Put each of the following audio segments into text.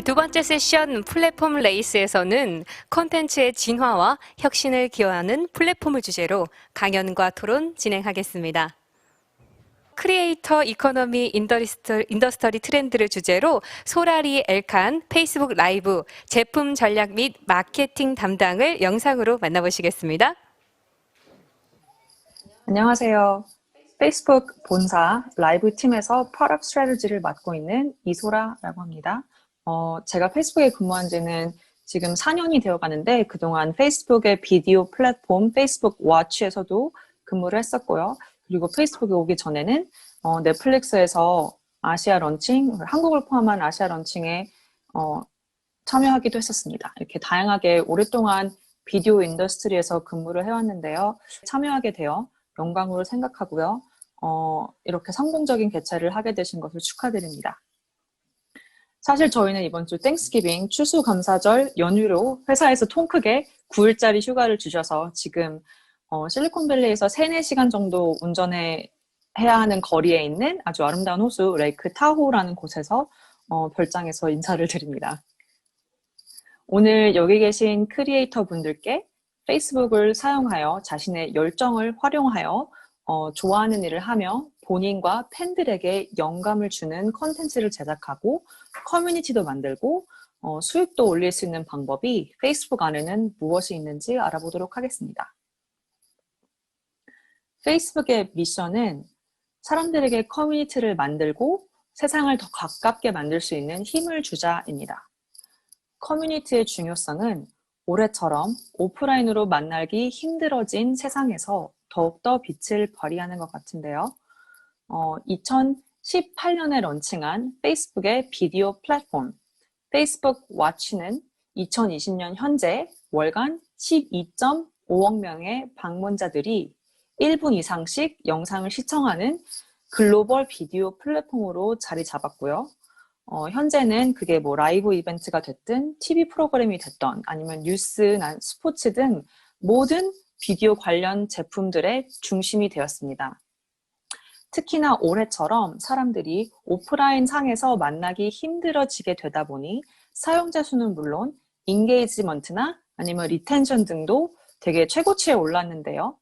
두 번째 세션 플랫폼 레이스에서는 콘텐츠의 진화와 혁신을 기여하는 플랫폼을 주제로 강연과 토론 진행하겠습니다. 크리에이터 이코노미 인더스터리 트렌드를 주제로 소라리 엘칸 페이스북 라이브 제품 전략 및 마케팅 담당을 영상으로 만나보시겠습니다. 안녕하세요. 페이스북 본사 라이브 팀에서 프로덕트 스트래티지를 맡고 있는 이소라라고 합니다. 제가 페이스북에 근무한 지는 지금 4년이 되어 가는데 그동안 페이스북의 비디오 플랫폼 페이스북 워치에서도 근무를 했었고요. 그리고 페이스북에 오기 전에는 넷플릭스에서 아시아 런칭, 한국을 포함한 아시아 런칭에 참여하기도 했었습니다. 이렇게 다양하게 오랫동안 비디오 인더스트리에서 근무를 해왔는데요. 참여하게 되어 영광으로 생각하고요. 이렇게 성공적인 개최를 하게 되신 것을 축하드립니다. 사실 저희는 이번 주 땡스기빙 추수감사절 연휴로 회사에서 통 크게 9일짜리 휴가를 주셔서 지금 실리콘밸리에서 3, 4시간 정도 운전해 해야 하는 거리에 있는 아주 아름다운 호수 레이크 타호라는 곳에서 별장에서 인사를 드립니다. 오늘 여기 계신 크리에이터 분들께 페이스북을 사용하여 자신의 열정을 활용하여 좋아하는 일을 하며 본인과 팬들에게 영감을 주는 컨텐츠를 제작하고 커뮤니티도 만들고 수익도 올릴 수 있는 방법이 페이스북 안에는 무엇이 있는지 알아보도록 하겠습니다. 페이스북의 미션은 사람들에게 커뮤니티를 만들고 세상을 더 가깝게 만들 수 있는 힘을 주자입니다. 커뮤니티의 중요성은 올해처럼 오프라인으로 만나기 힘들어진 세상에서 더욱더 빛을 발휘하는 것 같은데요. 2018년에 런칭한 페이스북의 비디오 플랫폼 페이스북 워치는 2020년 현재 월간 12.5억 명의 방문자들이 1분 이상씩 영상을 시청하는 글로벌 비디오 플랫폼으로 자리 잡았고요. 현재는 그게 뭐 라이브 이벤트가 됐든 TV 프로그램이 됐던 아니면 뉴스, 스포츠 등 모든 비디오 관련 제품들의 중심이 되었습니다. 특히나 올해처럼 사람들이 오프라인 상에서 만나기 힘들어지게 되다 보니 사용자 수는 물론 인게이지먼트나 아니면 리텐션 등도 되게 최고치에 올랐는데요.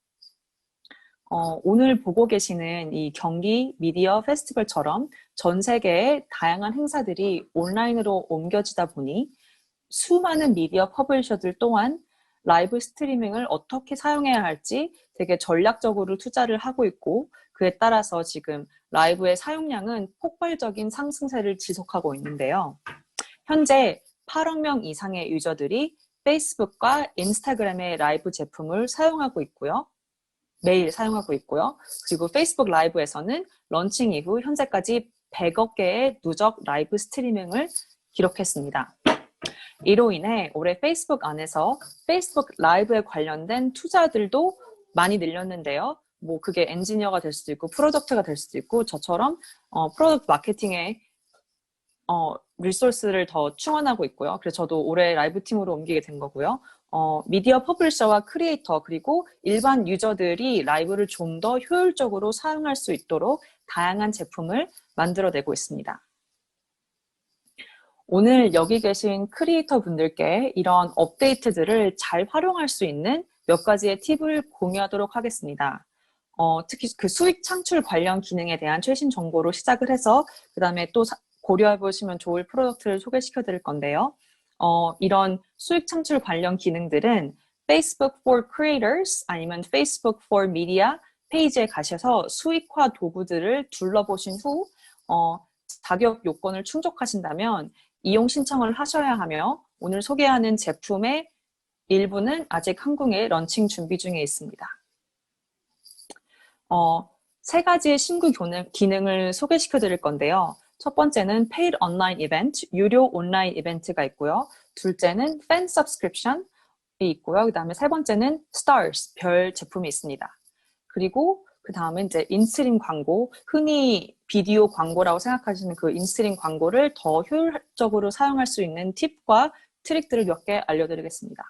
오늘 보고 계시는 이 경기 미디어 페스티벌처럼 전 세계의 다양한 행사들이 온라인으로 옮겨지다 보니 수많은 미디어 퍼블리셔들 또한 라이브 스트리밍을 어떻게 사용해야 할지 되게 전략적으로 투자를 하고 있고 그에 따라서 지금 라이브의 사용량은 폭발적인 상승세를 지속하고 있는데요. 현재 8억 명 이상의 유저들이 페이스북과 인스타그램의 라이브 제품을 사용하고 있고요. 매일 사용하고 있고요. 그리고 페이스북 라이브에서는 런칭 이후 현재까지 100억 개의 누적 라이브 스트리밍을 기록했습니다. 이로 인해 올해 페이스북 안에서 페이스북 라이브에 관련된 투자들도 많이 늘렸는데요. 뭐 그게 엔지니어가 될 수도 있고 프로덕트가 될 수도 있고 저처럼 프로덕트 마케팅에 리소스를 더 충원하고 있고요. 그래서 저도 올해 라이브 팀으로 옮기게 된 거고요. 미디어 퍼블리셔와 크리에이터 그리고 일반 유저들이 라이브를 좀 더 효율적으로 사용할 수 있도록 다양한 제품을 만들어내고 있습니다. 오늘 여기 계신 크리에이터 분들께 이런 업데이트들을 잘 활용할 수 있는 몇 가지의 팁을 공유하도록 하겠습니다. 특히 그 수익 창출 관련 기능에 대한 최신 정보로 시작을 해서 그 다음에 또 고려해 보시면 좋을 프로덕트를 소개시켜 드릴 건데요. 이런 수익 창출 관련 기능들은 Facebook for Creators 아니면 Facebook for Media 페이지에 가셔서 수익화 도구들을 둘러보신 후 자격 요건을 충족하신다면 이용 신청을 하셔야 하며 오늘 소개하는 제품의 일부는 아직 한국에 런칭 준비 중에 있습니다. 세 가지의 신규 기능을 소개시켜 드릴 건데요. 첫 번째는 Paid Online Event, 유료 온라인 이벤트가 있고요. 둘째는 Fan Subscription이 있고요. 그 다음에 세 번째는 Stars, 별 제품이 있습니다. 그리고 그 다음에 이제 인스트림 광고, 흔히 비디오 광고라고 생각하시는 그 인스트림 광고를 더 효율적으로 사용할 수 있는 팁과 트릭들을 몇 개 알려드리겠습니다.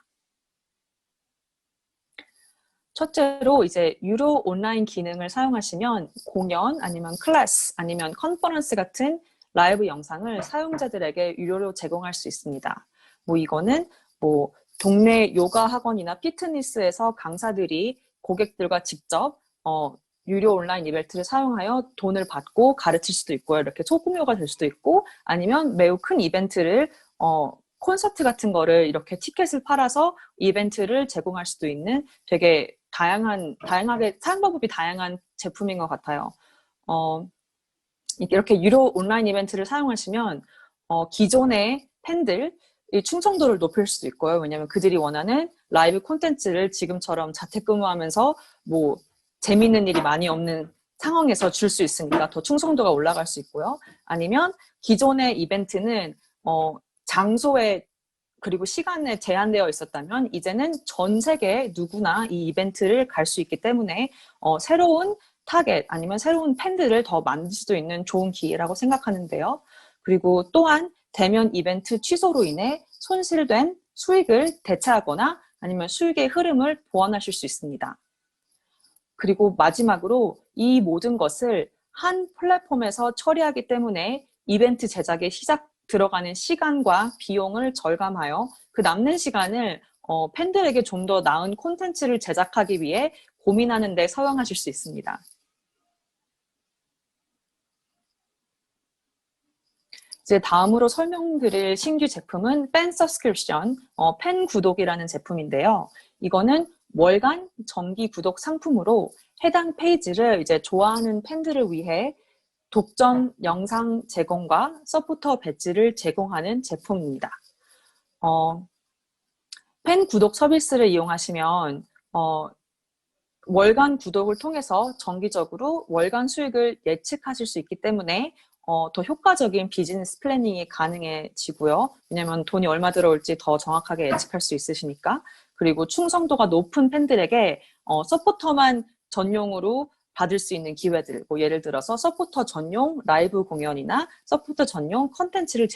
첫째로 이제 유료 온라인 기능을 사용하시면 공연 아니면 클래스 아니면 컨퍼런스 같은 라이브 영상을 사용자들에게 유료로 제공할 수 있습니다. 이거는 동네 요가 학원이나 피트니스에서 강사들이 고객들과 직접 유료 온라인 이벤트를 사용하여 돈을 받고 가르칠 수도 있고요. 이렇게 소규모가 될 수도 있고, 아니면 매우 큰 이벤트를 콘서트 같은 거를 이렇게 티켓을 팔아서 이벤트를 제공할 수도 있는 되게 다양하게 사용 방법이 다양한 제품인 것 같아요. 이렇게 유료 온라인 이벤트를 사용하시면 기존의 팬들의 충성도를 높일 수도 있고요. 왜냐하면 그들이 원하는 라이브 콘텐츠를 지금처럼 자택근무하면서 재미있는 일이 많이 없는 상황에서 줄 수 있으니까 더 충성도가 올라갈 수 있고요. 아니면 기존의 이벤트는 장소에 그리고 시간에 제한되어 있었다면 이제는 전 세계 누구나 이 이벤트를 갈 수 있기 때문에 새로운 타겟 아니면 새로운 팬들을 더 만들 수도 있는 좋은 기회라고 생각하는데요. 그리고 또한 대면 이벤트 취소로 인해 손실된 수익을 대체하거나 아니면 수익의 흐름을 보완하실 수 있습니다. 그리고 마지막으로 이 모든 것을 한 플랫폼에서 처리하기 때문에 이벤트 제작에 들어가는 시간과 비용을 절감하여 그 남는 시간을 팬들에게 좀 더 나은 콘텐츠를 제작하기 위해 고민하는 데 사용하실 수 있습니다. 이제 다음으로 설명드릴 신규 제품은 팬 서브스크립션, 팬 구독이라는 제품인데요. 이거는 월간 정기 구독 상품으로 해당 페이지를 이제 좋아하는 팬들을 위해 독점 영상 제공과 서포터 배지를 제공하는 제품입니다. 팬 구독 서비스를 이용하시면 월간 구독을 통해서 정기적으로 월간 수익을 예측하실 수 있기 때문에 더 효과적인 비즈니스 플래닝이 가능해지고요. 왜냐하면 돈이 얼마 들어올지 더 정확하게 예측할 수 있으시니까. 그리고 충성도가 높은 팬들에게 서포터만 전용으로 받을 수 있는 기회들, 예를 들어서 서포터 전용 라이브 공연이나 서포터 전용 컨텐츠를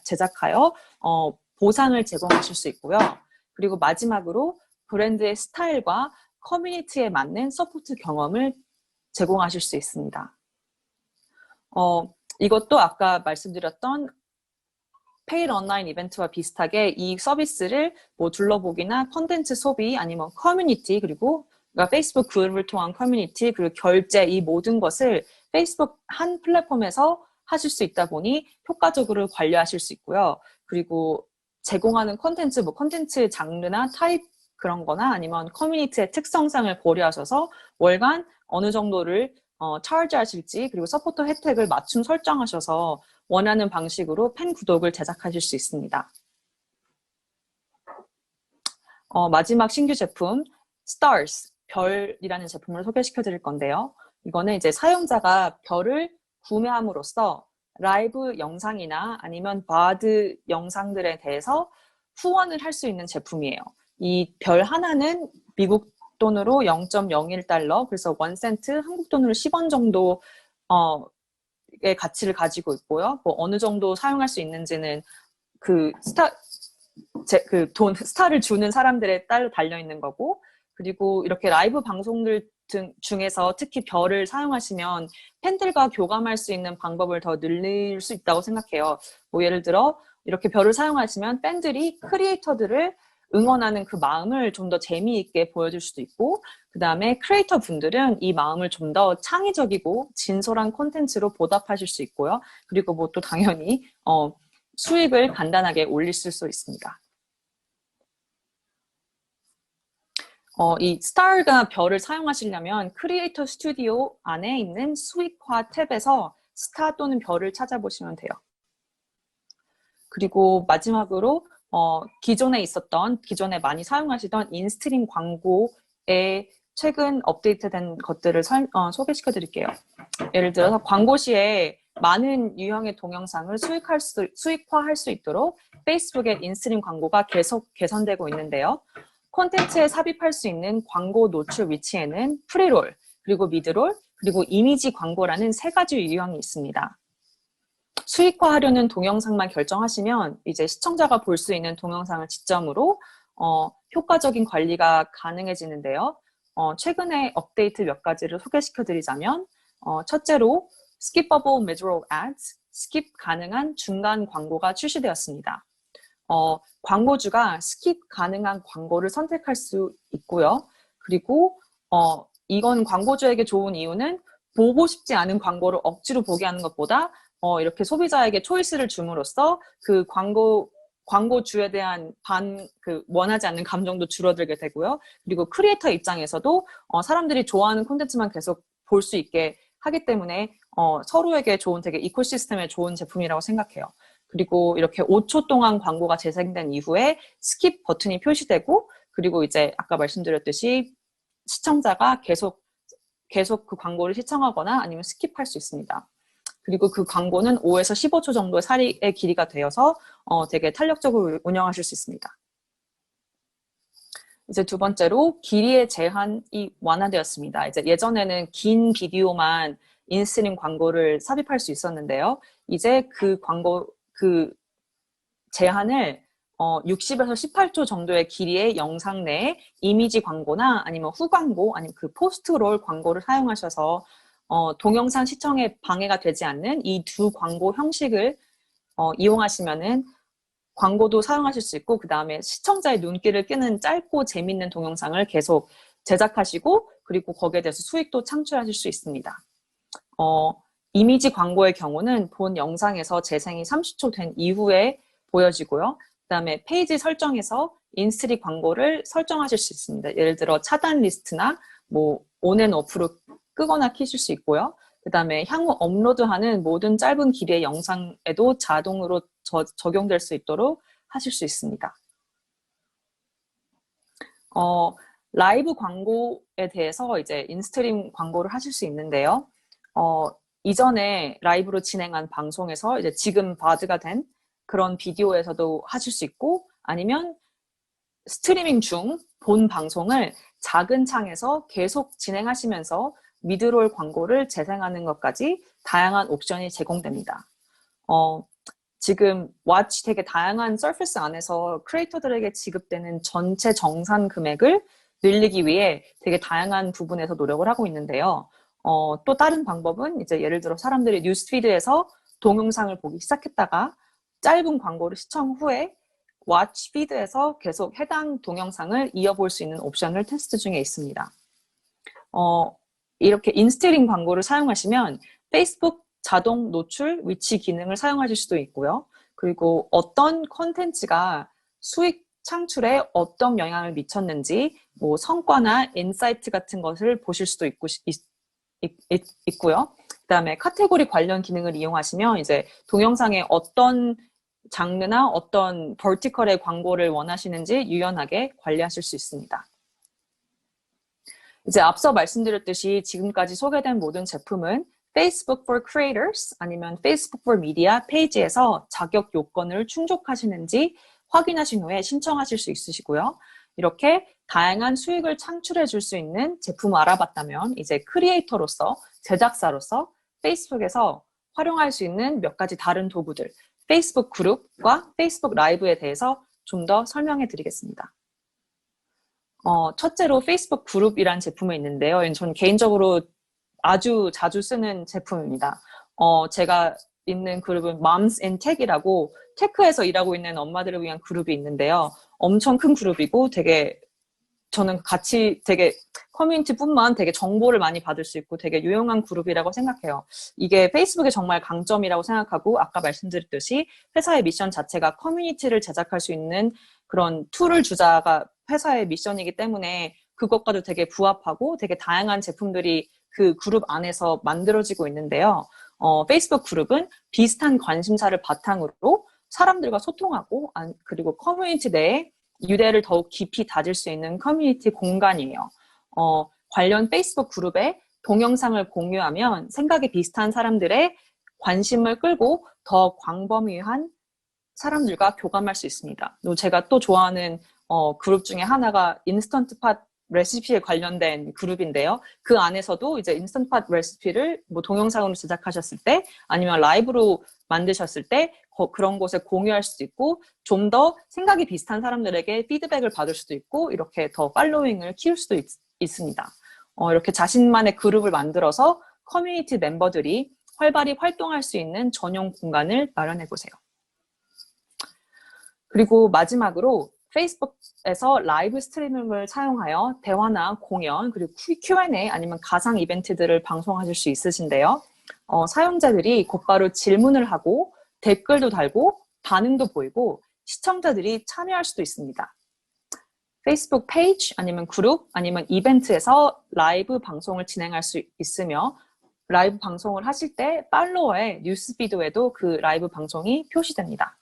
제작하여 보상을 제공하실 수 있고요. 그리고 마지막으로 브랜드의 스타일과 커뮤니티에 맞는 서포트 경험을 제공하실 수 있습니다. 이것도 아까 말씀드렸던 페이드 온라인 이벤트와 비슷하게 이 서비스를 둘러보기나 컨텐츠 소비 아니면 커뮤니티 그리고 페이스북 그룹을 통한 커뮤니티 그리고 결제 이 모든 것을 페이스북 한 플랫폼에서 하실 수 있다 보니 효과적으로 관리하실 수 있고요. 그리고 제공하는 컨텐츠, 컨텐츠 장르나 타입 그런 거나 아니면 커뮤니티의 특성상을 고려하셔서 월간 어느 정도를 차지 하실지 그리고 서포터 혜택을 맞춤 설정하셔서 원하는 방식으로 팬 구독을 제작하실 수 있습니다. 마지막 신규 제품 Stars, 별이라는 제품을 소개시켜 드릴 건데요. 이거는 이제 사용자가 별을 구매함으로써 라이브 영상이나 아니면 바드 영상들에 대해서 후원을 할 수 있는 제품이에요. 이 별 하나는 미국 돈으로 0.01달러, 그래서 1센트, 한국 돈으로 10원 정도의 가치를 가지고 있고요. 어느 정도 사용할 수 있는지는 스타를 주는 사람들에 따라 달려있는 거고, 그리고 이렇게 라이브 방송들 중에서 특히 별을 사용하시면 팬들과 교감할 수 있는 방법을 더 늘릴 수 있다고 생각해요. 예를 들어 이렇게 별을 사용하시면 팬들이 크리에이터들을 응원하는 그 마음을 좀 더 재미있게 보여줄 수도 있고, 그 다음에 크리에이터 분들은 이 마음을 좀 더 창의적이고 진솔한 콘텐츠로 보답하실 수 있고요. 그리고 또 당연히 수익을 간단하게 올릴 수 있습니다. 이 스타가 별을 사용하시려면 크리에이터 스튜디오 안에 있는 수익화 탭에서 스타 또는 별을 찾아보시면 돼요. 그리고 마지막으로 기존에 많이 사용하시던 인스트림 광고에 최근 업데이트된 것들을 소개시켜 드릴게요. 예를 들어서 광고 시에 많은 유형의 동영상을 수익화할 수 있도록 페이스북의 인스트림 광고가 계속 개선되고 있는데요. 콘텐츠에 삽입할 수 있는 광고 노출 위치에는 프리롤, 그리고 미드롤, 그리고 이미지 광고라는 3가지 유형이 있습니다. 수익화하려는 동영상만 결정하시면 이제 시청자가 볼 수 있는 동영상을 지점으로 효과적인 관리가 가능해지는데요. 최근에 업데이트 몇 가지를 소개시켜 드리자면 첫째로 Skippable Mid-roll Ads, 스킵 가능한 중간 광고가 출시되었습니다. 광고주가 스킵 가능한 광고를 선택할 수 있고요. 그리고 이건 광고주에게 좋은 이유는 보고 싶지 않은 광고를 억지로 보게 하는 것보다 이렇게 소비자에게 초이스를 줌으로써 그 광고주에 대한 원하지 않는 감정도 줄어들게 되고요. 그리고 크리에이터 입장에서도 사람들이 좋아하는 콘텐츠만 계속 볼 수 있게 하기 때문에 서로에게 좋은 되게 이코시스템에 좋은 제품이라고 생각해요. 그리고 이렇게 5초 동안 광고가 재생된 이후에 스킵 버튼이 표시되고 그리고 이제 아까 말씀드렸듯이 시청자가 계속 그 광고를 시청하거나 아니면 스킵할 수 있습니다. 그리고 그 광고는 5에서 15초 정도의 사이의 길이가 되어서 되게 탄력적으로 운영하실 수 있습니다. 이제 두 번째로 길이의 제한이 완화되었습니다. 이제 예전에는 긴 비디오만 인스트림 광고를 삽입할 수 있었는데요. 이제 그 제한을 60에서 18초 정도의 길이의 영상 내에 이미지 광고나 아니면 후광고 아니면 그 포스트롤 광고를 사용하셔서 동영상 시청에 방해가 되지 않는 이 두 광고 형식을 이용하시면은 광고도 사용하실 수 있고 그 다음에 시청자의 눈길을 끄는 짧고 재밌는 동영상을 계속 제작하시고 그리고 거기에 대해서 수익도 창출하실 수 있습니다. 이미지 광고의 경우는 본 영상에서 재생이 30초 된 이후에 보여지고요. 그 다음에 페이지 설정에서 인스트리 광고를 설정하실 수 있습니다. 예를 들어 차단 리스트나 뭐 온앤오프로 끄거나 켜실 수 있고요. 그 다음에 향후 업로드하는 모든 짧은 길이의 영상에도 자동으로 적용될 수 있도록 하실 수 있습니다. 라이브 광고에 대해서 이제 인스트림 광고를 하실 수 있는데요. 이전에 라이브로 진행한 방송에서 이제 지금 바드가 된 그런 비디오에서도 하실 수 있고 아니면 스트리밍 중 본 방송을 작은 창에서 계속 진행하시면서 미드롤 광고를 재생하는 것까지 다양한 옵션이 제공됩니다. 지금 왓치 되게 다양한 서비스 안에서 크리에이터들에게 지급되는 전체 정산 금액을 늘리기 위해 되게 다양한 부분에서 노력을 하고 있는데요. 또 다른 방법은 이제 예를 들어 사람들이 뉴스피드에서 동영상을 보기 시작했다가 짧은 광고를 시청 후에 왓치 피드에서 계속 해당 동영상을 이어볼 수 있는 옵션을 테스트 중에 있습니다. 이렇게 인스트림 광고를 사용하시면 페이스북 자동 노출 위치 기능을 사용하실 수도 있고요. 그리고 어떤 콘텐츠가 수익 창출에 어떤 영향을 미쳤는지 뭐 성과나 인사이트 같은 것을 보실 수도 있고요. 그다음에 카테고리 관련 기능을 이용하시면 이제 동영상에 어떤 장르나 어떤 버티컬의 광고를 원하시는지 유연하게 관리하실 수 있습니다. 이제 앞서 말씀드렸듯이 지금까지 소개된 모든 제품은 Facebook for Creators 아니면 Facebook for Media 페이지에서 자격 요건을 충족하시는지 확인하신 후에 신청하실 수 있으시고요. 이렇게 다양한 수익을 창출해 줄 수 있는 제품을 알아봤다면 이제 크리에이터로서, 제작사로서 페이스북에서 활용할 수 있는 몇 가지 다른 도구들, 페이스북 그룹과 페이스북 라이브에 대해서 좀 더 설명해 드리겠습니다. 첫째로 페이스북 그룹이란 제품이 있는데요. 전 개인적으로 아주 자주 쓰는 제품입니다. 제가 있는 그룹은 Moms in Tech이라고 테크에서 일하고 있는 엄마들을 위한 그룹이 있는데요. 엄청 큰 그룹이고 저는 같이 되게 커뮤니티뿐만 되게 정보를 많이 받을 수 있고 되게 유용한 그룹이라고 생각해요. 이게 페이스북의 정말 강점이라고 생각하고 아까 말씀드렸듯이 회사의 미션 자체가 커뮤니티를 제작할 수 있는 그런 툴을 주자가 회사의 미션이기 때문에 그것과도 되게 부합하고 되게 다양한 제품들이 그 그룹 안에서 만들어지고 있는데요. 페이스북 그룹은 비슷한 관심사를 바탕으로 사람들과 소통하고 그리고 커뮤니티 내에 유대를 더욱 깊이 다질 수 있는 커뮤니티 공간이에요. 관련 페이스북 그룹에 동영상을 공유하면 생각이 비슷한 사람들의 관심을 끌고 더 광범위한 사람들과 교감할 수 있습니다. 제가 또 좋아하는 그룹 중에 하나가 인스턴트 팟 레시피에 관련된 그룹인데요. 그 안에서도 이제 인스턴트 팟 레시피를 뭐 동영상으로 제작하셨을 때 아니면 라이브로 만드셨을 때 그런 곳에 공유할 수도 있고 좀 더 생각이 비슷한 사람들에게 피드백을 받을 수도 있고 이렇게 더 팔로잉을 키울 수도 있습니다. 이렇게 자신만의 그룹을 만들어서 커뮤니티 멤버들이 활발히 활동할 수 있는 전용 공간을 마련해 보세요. 그리고 마지막으로 페이스북에서 라이브 스트리밍을 사용하여 대화나 공연, 그리고 Q&A 아니면 가상 이벤트들을 방송하실 수 있으신데요. 사용자들이 곧바로 질문을 하고 댓글도 달고 반응도 보이고 시청자들이 참여할 수도 있습니다. 페이스북 페이지 아니면 그룹 아니면 이벤트에서 라이브 방송을 진행할 수 있으며 라이브 방송을 하실 때 팔로워의 뉴스피드에도 그 라이브 방송이 표시됩니다.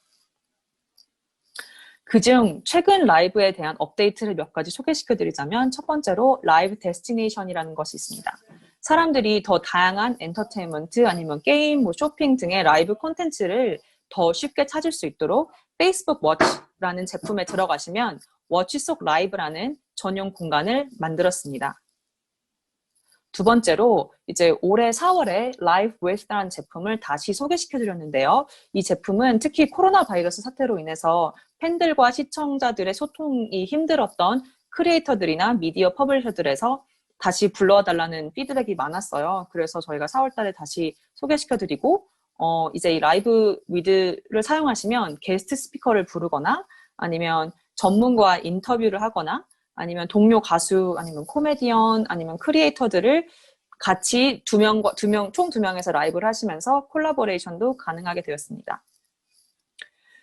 그중 최근 라이브에 대한 업데이트를 몇 가지 소개시켜드리자면 첫 번째로 라이브 데스티네이션이라는 것이 있습니다. 사람들이 더 다양한 엔터테인먼트 아니면 게임, 쇼핑 등의 라이브 콘텐츠를 더 쉽게 찾을 수 있도록 페이스북 워치라는 제품에 들어가시면 워치 속 라이브라는 전용 공간을 만들었습니다. 두 번째로 이제 올해 4월에 Live With라는 제품을 다시 소개시켜드렸는데요. 이 제품은 특히 코로나 바이러스 사태로 인해서 팬들과 시청자들의 소통이 힘들었던 크리에이터들이나 미디어 퍼블리셔들에서 다시 불러달라는 피드백이 많았어요. 그래서 저희가 4월 달에 다시 소개시켜드리고 이제 이 라이브 위드를 사용하시면 게스트 스피커를 부르거나 아니면 전문가와 인터뷰를 하거나 아니면 동료 가수 아니면 코미디언 아니면 크리에이터들을 같이 총 두 명에서 라이브를 하시면서 콜라보레이션도 가능하게 되었습니다.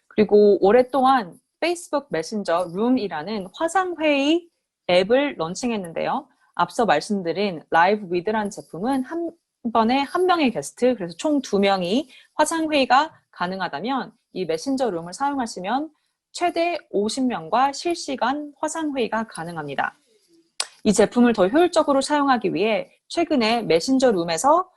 그리고 올해 또한 페이스북 메신저 룸이라는 화상회의 앱을 런칭했는데요. 앞서 말씀드린 라이브 위드라는 제품은 한 번에 한 명의 게스트, 그래서 총 2명이 화상회의가 가능하다면 이 메신저 룸을 사용하시면 최대 50명과 실시간 화상회의가 가능합니다. 이 제품을 더 효율적으로 사용하기 위해 최근에 메신저 룸에서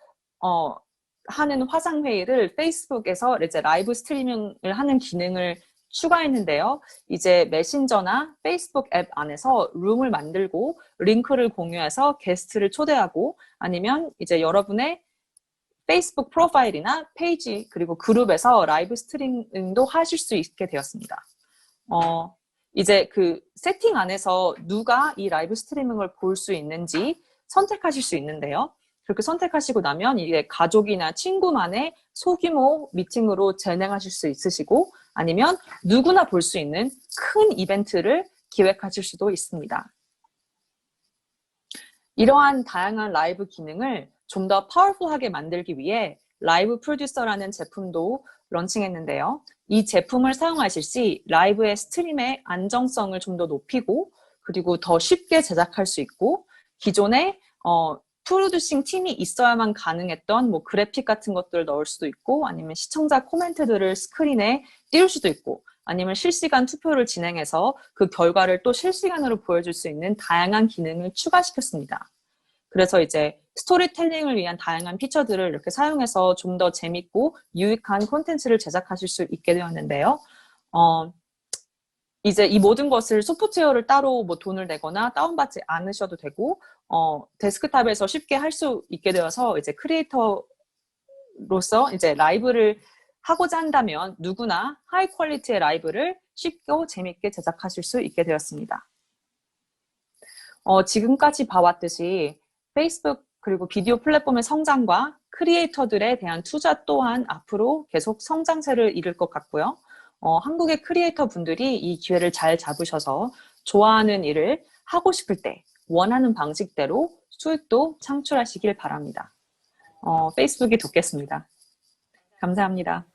하는 화상회의를 페이스북에서 이제 라이브 스트리밍을 하는 기능을 추가했는데요. 이제 메신저나 페이스북 앱 안에서 룸을 만들고 링크를 공유해서 게스트를 초대하고 아니면 이제 여러분의 페이스북 프로파일이나 페이지 그리고 그룹에서 라이브 스트리밍도 하실 수 있게 되었습니다. 이제 그 세팅 안에서 누가 이 라이브 스트리밍을 볼 수 있는지 선택하실 수 있는데요. 그렇게 선택하시고 나면 이게 가족이나 친구만의 소규모 미팅으로 진행하실 수 있으시고 아니면 누구나 볼 수 있는 큰 이벤트를 기획하실 수도 있습니다. 이러한 다양한 라이브 기능을 좀 더 파워풀하게 만들기 위해 라이브 프로듀서라는 제품도 런칭했는데요. 이 제품을 사용하실 시 라이브의 스트림의 안정성을 좀 더 높이고 그리고 더 쉽게 제작할 수 있고 기존에 프로듀싱 팀이 있어야만 가능했던 뭐 그래픽 같은 것들을 넣을 수도 있고 아니면 시청자 코멘트들을 스크린에 띄울 수도 있고 아니면 실시간 투표를 진행해서 그 결과를 또 실시간으로 보여줄 수 있는 다양한 기능을 추가시켰습니다. 그래서 이제 스토리텔링을 위한 다양한 피처들을 이렇게 사용해서 좀 더 재밌고 유익한 콘텐츠를 제작하실 수 있게 되었는데요. 이제 이 모든 것을 소프트웨어를 따로 뭐 돈을 내거나 다운받지 않으셔도 되고 데스크탑에서 쉽게 할 수 있게 되어서 이제 크리에이터로서 이제 라이브를 하고자 한다면 누구나 하이 퀄리티의 라이브를 쉽고 재밌게 제작하실 수 있게 되었습니다. 지금까지 봐왔듯이 페이스북 그리고 비디오 플랫폼의 성장과 크리에이터들에 대한 투자 또한 앞으로 계속 성장세를 이룰 것 같고요. 한국의 크리에이터 분들이 이 기회를 잘 잡으셔서 좋아하는 일을 하고 싶을 때 원하는 방식대로 수익도 창출하시길 바랍니다. 페이스북이 돕겠습니다. 감사합니다.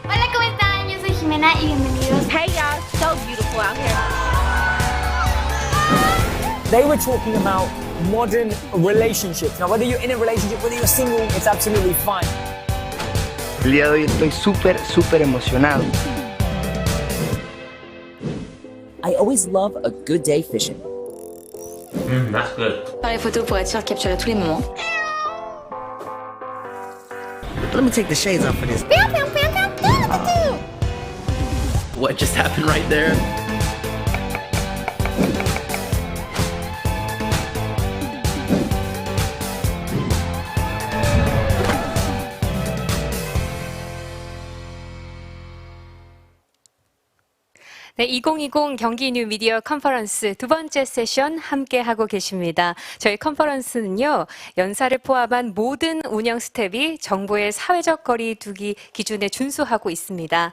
Hola, ¿cómo están? Yo soy Jimena y bienvenidos. Hey y'all, so beautiful out here. They were talking about modern relationships. Now, whether you're in a relationship, whether you're single, it's absolutely fine. El día de hoy estoy súper emocionado. I always love a good day fishing. That's good. Faire les photos pour être sûr de capturer à tous les moments. Let me take the shades off for this. What just happened right there? 네, 2020 경기 뉴 미디어 컨퍼런스 두 번째 세션 함께 하고 계십니다. 저희 컨퍼런스는요, 연사를 포함한 모든 운영 스텝이 정부의 사회적 거리 두기 기준에 준수하고 있습니다.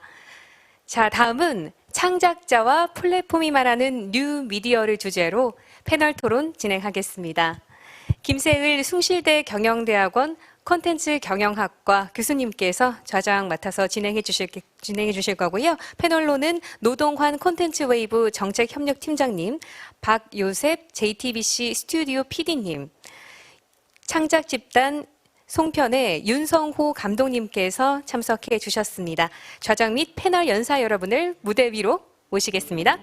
자, 다음은 창작자와 플랫폼이 말하는 뉴 미디어를 주제로 패널 토론 진행하겠습니다. 김세을 숭실대 경영대학원 콘텐츠 경영학과 교수님께서 좌장 맡아서 진행해 주실 거고요. 패널로는 노동환 콘텐츠 웨이브 정책협력팀장님, 박요셉 JTBC 스튜디오 PD님, 창작 집단 송편의 윤성호 감독님께서 참석해 주셨습니다. 좌장 및 패널 연사 여러분을 무대 위로 모시겠습니다.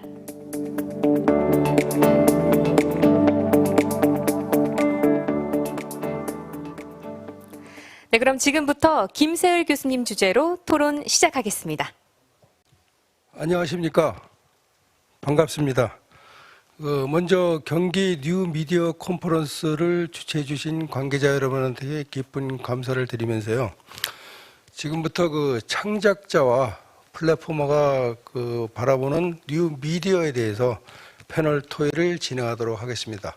네, 그럼 지금부터 김세을 교수님 주제로 토론 시작하겠습니다. 안녕하십니까. 반갑습니다. 먼저 경기 뉴 미디어 컨퍼런스를 주최해 주신 관계자 여러분한테 깊은 감사를 드리면서요. 지금부터 창작자와 플랫포머가 바라보는 뉴 미디어에 대해서 패널 토의를 진행하도록 하겠습니다.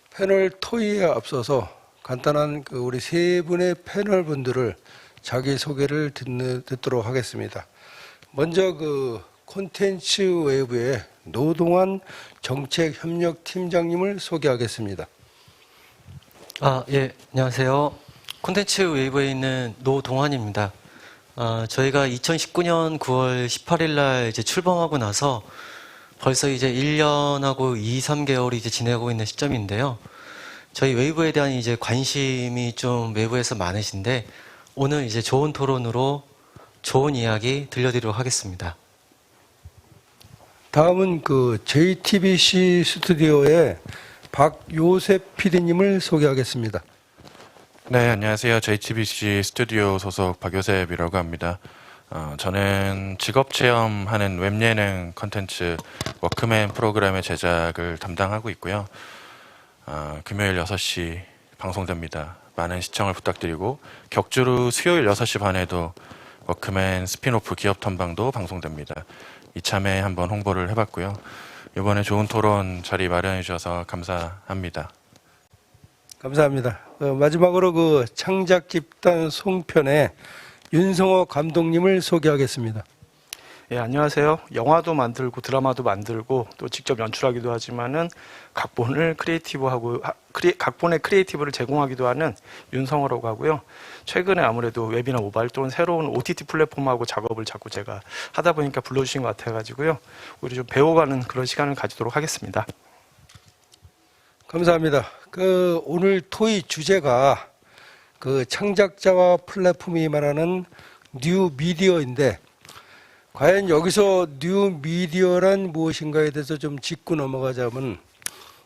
패널 토의에 앞서서 간단한 우리 세 분의 패널 분들을 자기소개를 듣도록 하겠습니다. 먼저 콘텐츠 웨이브의 노동환 정책협력팀장님을 소개하겠습니다. 예, 안녕하세요. 콘텐츠 웨이브에 있는 노동환입니다. 저희가 2019년 9월 18일 날 이제 출범하고 나서 벌써 이제 1년하고 2, 3개월이 이제 지내고 있는 시점인데요. 저희 웨이브에 대한 이제 관심이 좀 외부에서 많으신데 오늘 이제 좋은 토론으로 좋은 이야기 들려드리도록 하겠습니다. 다음은 JTBC 스튜디오의 박요셉 PD님을 소개하겠습니다. 네, 안녕하세요. JTBC 스튜디오 소속 박요셉이라고 합니다. 저는 직업체험하는 웹예능 컨텐츠 워크맨 프로그램의 제작을 담당하고 있고요. 금요일 6시 방송됩니다. 많은 시청을 부탁드리고 격주로 수요일 6시 반에도 워크맨 스피노프 기업 탐방도 방송됩니다. 이참에 한번 홍보를 해봤고요. 이번에 좋은 토론 자리 마련해 주셔서 감사합니다. 감사합니다. 마지막으로 창작 집단 송편의 윤성호 감독님을 소개하겠습니다. 예, 안녕하세요. 영화도 만들고 드라마도 만들고 또 직접 연출하기도 하지만은 각본의 크리에이티브를 제공하기도 하는 윤성호라고 하고요. 최근에 아무래도 웹이나 모바일 또는 새로운 OTT 플랫폼하고 작업을 자꾸 제가 하다 보니까 불러주신 것 같아가지고요. 우리 좀 배워가는 그런 시간을 가지도록 하겠습니다. 감사합니다. 오늘 토의 주제가 창작자와 플랫폼이 말하는 뉴 미디어인데 과연 여기서 뉴 미디어란 무엇인가에 대해서 좀 짚고 넘어가자면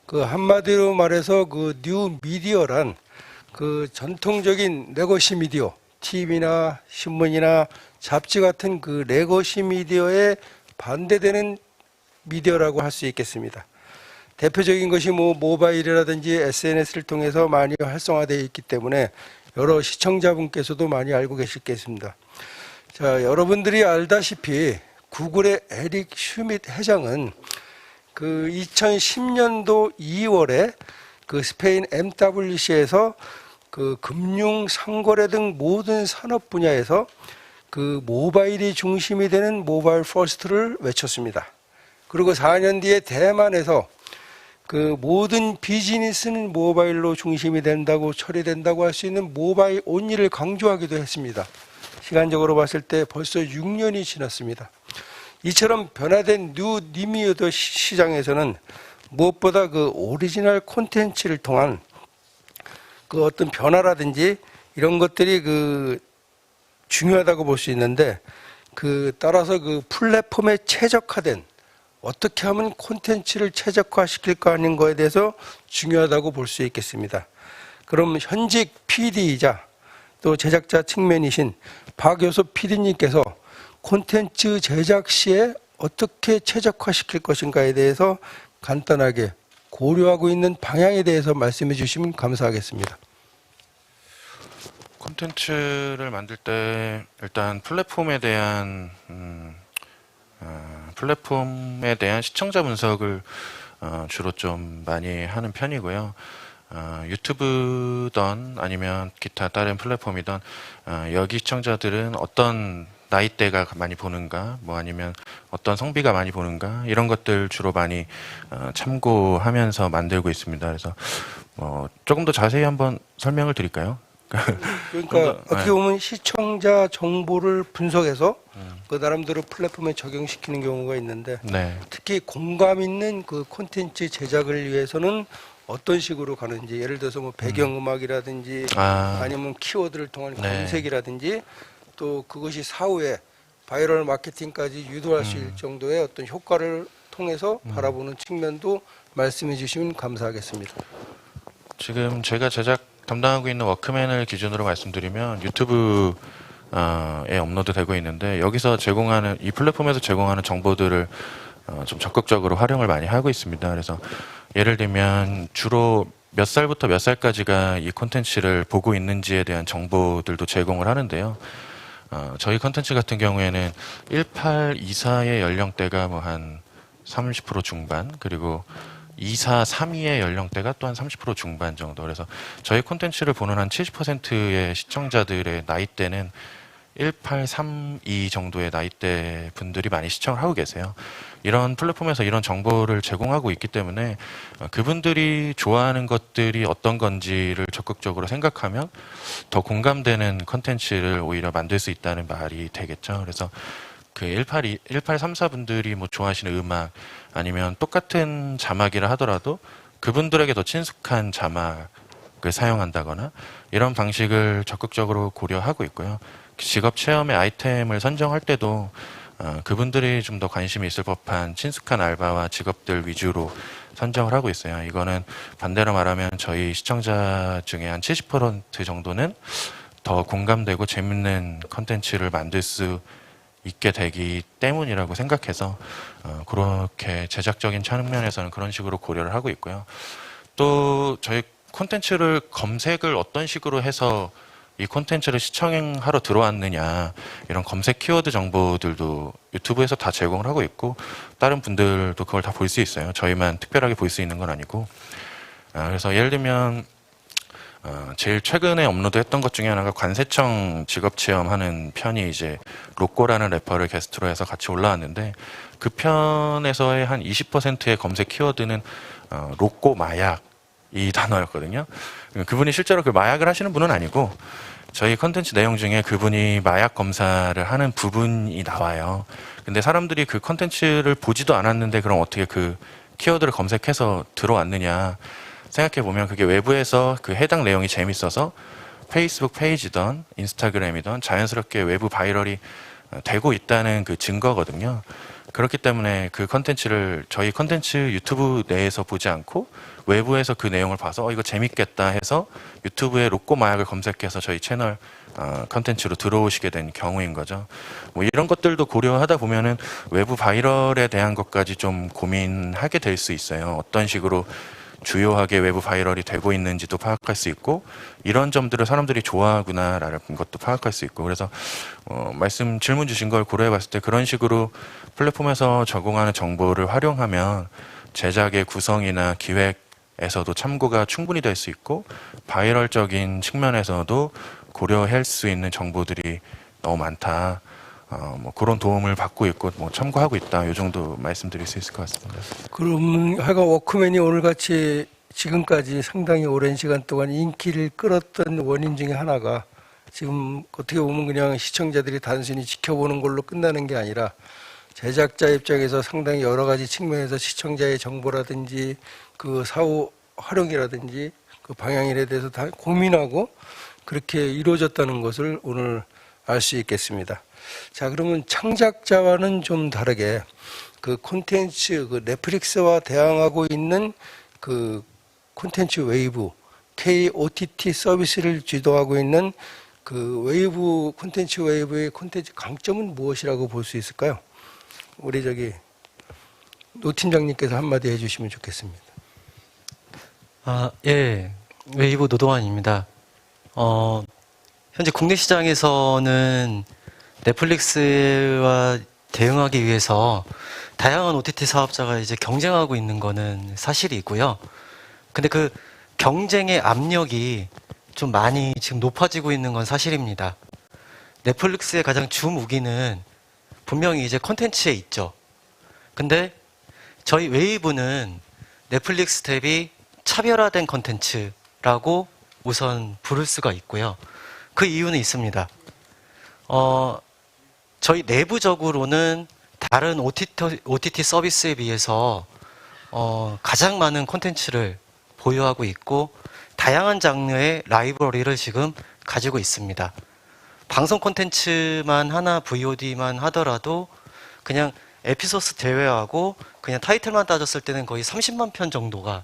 한마디로 말해서 뉴 미디어란 전통적인 레거시 미디어, TV나 신문이나 잡지 같은 레거시 미디어에 반대되는 미디어라고 할 수 있겠습니다. 대표적인 것이 모바일이라든지 SNS를 통해서 많이 활성화되어 있기 때문에 여러 시청자분께서도 많이 알고 계시겠습니다. 자, 여러분들이 알다시피 구글의 에릭 슈밋 회장은 2010년도 2월에 스페인 MWC에서 금융, 상거래 등 모든 산업 분야에서 모바일이 중심이 되는 모바일 퍼스트를 외쳤습니다. 그리고 4년 뒤에 대만에서 모든 비즈니스는 모바일로 중심이 된다고 처리된다고 할 수 있는 모바일 온리를 강조하기도 했습니다. 시간적으로 봤을 때 벌써 6년이 지났습니다. 이처럼 변화된 뉴 미디어 시장에서는 무엇보다 오리지널 콘텐츠를 통한 어떤 변화라든지 이런 것들이 중요하다고 볼 수 있는데 따라서 플랫폼에 최적화된 어떻게 하면 콘텐츠를 최적화시킬까 하는 거에 대해서 중요하다고 볼 수 있겠습니다. 그럼 현직 PD이자 또 제작자 측면이신 박요섭 PD님께서 콘텐츠 제작 시에 어떻게 최적화시킬 것인가에 대해서 간단하게 고려하고 있는 방향에 대해서 말씀해 주시면 감사하겠습니다. 콘텐츠를 만들 때 일단 플랫폼에 대한 플랫폼에 대한 시청자 분석을 주로 좀 많이 하는 편이고요. 유튜브든 아니면 기타 다른 플랫폼이든 여기 시청자들은 어떤 나이대가 많이 보는가, 뭐 아니면 어떤 성비가 많이 보는가, 이런 것들 주로 많이 참고하면서 만들고 있습니다. 그래서 조금 더 자세히 한번 설명을 드릴까요? 그러니까 어떻게 보면 시청자 정보를 분석해서 그 나름대로 플랫폼에 적용시키는 경우가 있는데 네. 특히 공감 있는 그 콘텐츠 제작을 위해서는 어떤 식으로 가는지, 예를 들어서 뭐 배경음악이라든지 아니면 키워드를 통한 검색이라든지 또 그것이 사후에 바이럴 마케팅까지 유도할 수 있을 정도의 어떤 효과를 통해서 바라보는 측면도 말씀해 주시면 감사하겠습니다. 지금 제가 제작 담당하고 있는 워크맨을 기준으로 말씀드리면 유튜브에 업로드되고 있는데, 여기서 제공하는 이 플랫폼에서 제공하는 정보들을 좀 적극적으로 활용을 많이 하고 있습니다. 그래서 예를 들면 주로 몇 살부터 몇 살까지가 이 콘텐츠를 보고 있는지에 대한 정보들도 제공을 하는데요. 저희 콘텐츠 같은 경우에는 18, 24의 연령대가 뭐 한 30% 중반, 그리고 24, 32의 연령대가 또 한 30% 중반 정도. 그래서 저희 콘텐츠를 보는 한 70%의 시청자들의 나이대는 18, 32 정도의 나이대 분들이 많이 시청을 하고 계세요. 이런 플랫폼에서 이런 정보를 제공하고 있기 때문에 그분들이 좋아하는 것들이 어떤 건지를 적극적으로 생각하면 더 공감되는 컨텐츠를 오히려 만들 수 있다는 말이 되겠죠. 그래서 그 1834 분들이 뭐 좋아하시는 음악, 아니면 똑같은 자막이라 하더라도 그분들에게 더 친숙한 자막을 사용한다거나 이런 방식을 적극적으로 고려하고 있고요. 직업 체험의 아이템을 선정할 때도 그분들이 좀 더 관심이 있을 법한 친숙한 알바와 직업들 위주로 선정을 하고 있어요. 이거는 반대로 말하면 저희 시청자 중에 한 70% 정도는 더 공감되고 재밌는 컨텐츠를 만들 수 있게 되기 때문이라고 생각해서 그렇게 제작적인 측면에서는 그런 식으로 고려를 하고 있고요. 또 저희 콘텐츠를 검색을 어떤 식으로 해서 이 콘텐츠를 시청하러 들어왔느냐, 이런 검색 키워드 정보들도 유튜브에서 다 제공을 하고 있고 다른 분들도 그걸 다 볼 수 있어요. 저희만 특별하게 볼 수 있는 건 아니고. 그래서 예를 들면 제일 최근에 업로드했던 것 중에 하나가 관세청 직업체험하는 편이 이제 로꼬라는 래퍼를 게스트로 해서 같이 올라왔는데, 그 편에서의 한 20%의 검색 키워드는 로꼬 마약 이 단어였거든요. 그분이 실제로 그 마약을 하시는 분은 아니고 저희 컨텐츠 내용 중에 그분이 마약 검사를 하는 부분이 나와요. 근데 사람들이 그 컨텐츠를 보지도 않았는데 그럼 어떻게 그 키워드를 검색해서 들어왔느냐 생각해보면, 그게 외부에서 그 해당 내용이 재밌어서 페이스북 페이지든 인스타그램이든 자연스럽게 외부 바이럴이 되고 있다는 그 증거거든요. 그렇기 때문에 그 컨텐츠를 저희 컨텐츠 유튜브 내에서 보지 않고 외부에서 그 내용을 봐서 이거 재밌겠다 해서 유튜브에 로꼬 마약을 검색해서 저희 채널 컨텐츠로 들어오시게 된 경우인 거죠. 뭐 이런 것들도 고려하다 보면은 외부 바이럴에 대한 것까지 좀 고민하게 될 수 있어요. 어떤 식으로 주요하게 외부 바이럴이 되고 있는지도 파악할 수 있고, 이런 점들을 사람들이 좋아하구나라는 것도 파악할 수 있고, 그래서 질문 주신 걸 고려해 봤을 때 그런 식으로 플랫폼에서 제공하는 정보를 활용하면 제작의 구성이나 기획에서도 참고가 충분히 될 수 있고, 바이럴적인 측면에서도 고려할 수 있는 정보들이 너무 많다. 뭐 그런 도움을 받고 있고 뭐 참고하고 있다. 이 정도 말씀드릴 수 있을 것 같습니다. 그럼 하여간 워크맨이 오늘같이 지금까지 상당히 오랜 시간 동안 인기를 끌었던 원인 중에 하나가, 지금 어떻게 보면 그냥 시청자들이 단순히 지켜보는 걸로 끝나는 게 아니라 제작자 입장에서 상당히 여러 가지 측면에서 시청자의 정보라든지 그 사후 활용이라든지 그 방향에 대해서 다 고민하고 그렇게 이루어졌다는 것을 오늘 알 수 있겠습니다. 자, 그러면 창작자와는 좀 다르게 그 콘텐츠, 그 넷플릭스와 대항하고 있는 그 콘텐츠 웨이브, KOTT 서비스를 주도하고 있는 그 웨이브, 콘텐츠 웨이브의 콘텐츠 강점은 무엇이라고 볼 수 있을까요? 우리 노 팀장님께서 한마디 해주시면 좋겠습니다. 예, 웨이브 노동환입니다. 현재 국내 시장에서는 넷플릭스와 대응하기 위해서 다양한 OTT 사업자가 이제 경쟁하고 있는 거는 사실이고요. 근데 그 경쟁의 압력이 좀 많이 지금 높아지고 있는 건 사실입니다. 넷플릭스의 가장 주무기는 분명히 이제 콘텐츠에 있죠. 근데 저희 웨이브는 넷플릭스 대비 차별화된 콘텐츠라고 우선 부를 수가 있고요. 그 이유는 있습니다. 저희 내부적으로는 다른 OTT 서비스에 비해서 가장 많은 콘텐츠를 보유하고 있고 다양한 장르의 라이브러리를 지금 가지고 있습니다. 방송 콘텐츠만 하나 VOD만 하더라도 그냥 에피소드 제외하고 그냥 타이틀만 따졌을 때는 거의 30만 편 정도가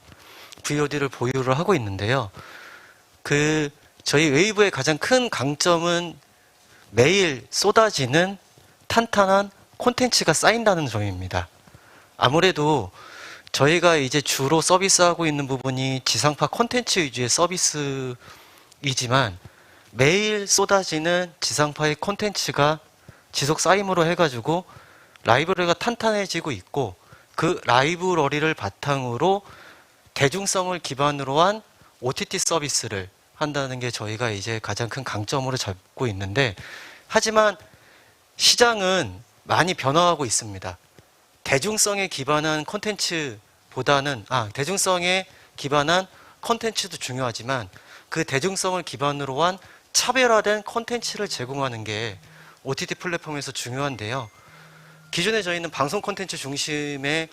VOD를 보유를 하고 있는데요. 저희 웨이브의 가장 큰 강점은 매일 쏟아지는 탄탄한 콘텐츠가 쌓인다는 점입니다. 아무래도 저희가 이제 주로 서비스하고 있는 부분이 지상파 콘텐츠 위주의 서비스이지만 매일 쏟아지는 지상파의 콘텐츠가 지속 쌓임으로 해가지고 라이브러리가 탄탄해지고 있고 그 라이브러리를 바탕으로 대중성을 기반으로 한 OTT 서비스를 한다는 게 저희가 이제 가장 큰 강점으로 잡고 있는데 하지만 시장은 많이 변화하고 있습니다. 대중성에 기반한 콘텐츠보다는 대중성에 기반한 콘텐츠도 중요하지만 그 대중성을 기반으로 한 차별화된 콘텐츠를 제공하는 게 OTT 플랫폼에서 중요한데요. 기존에 저희는 방송 콘텐츠 중심의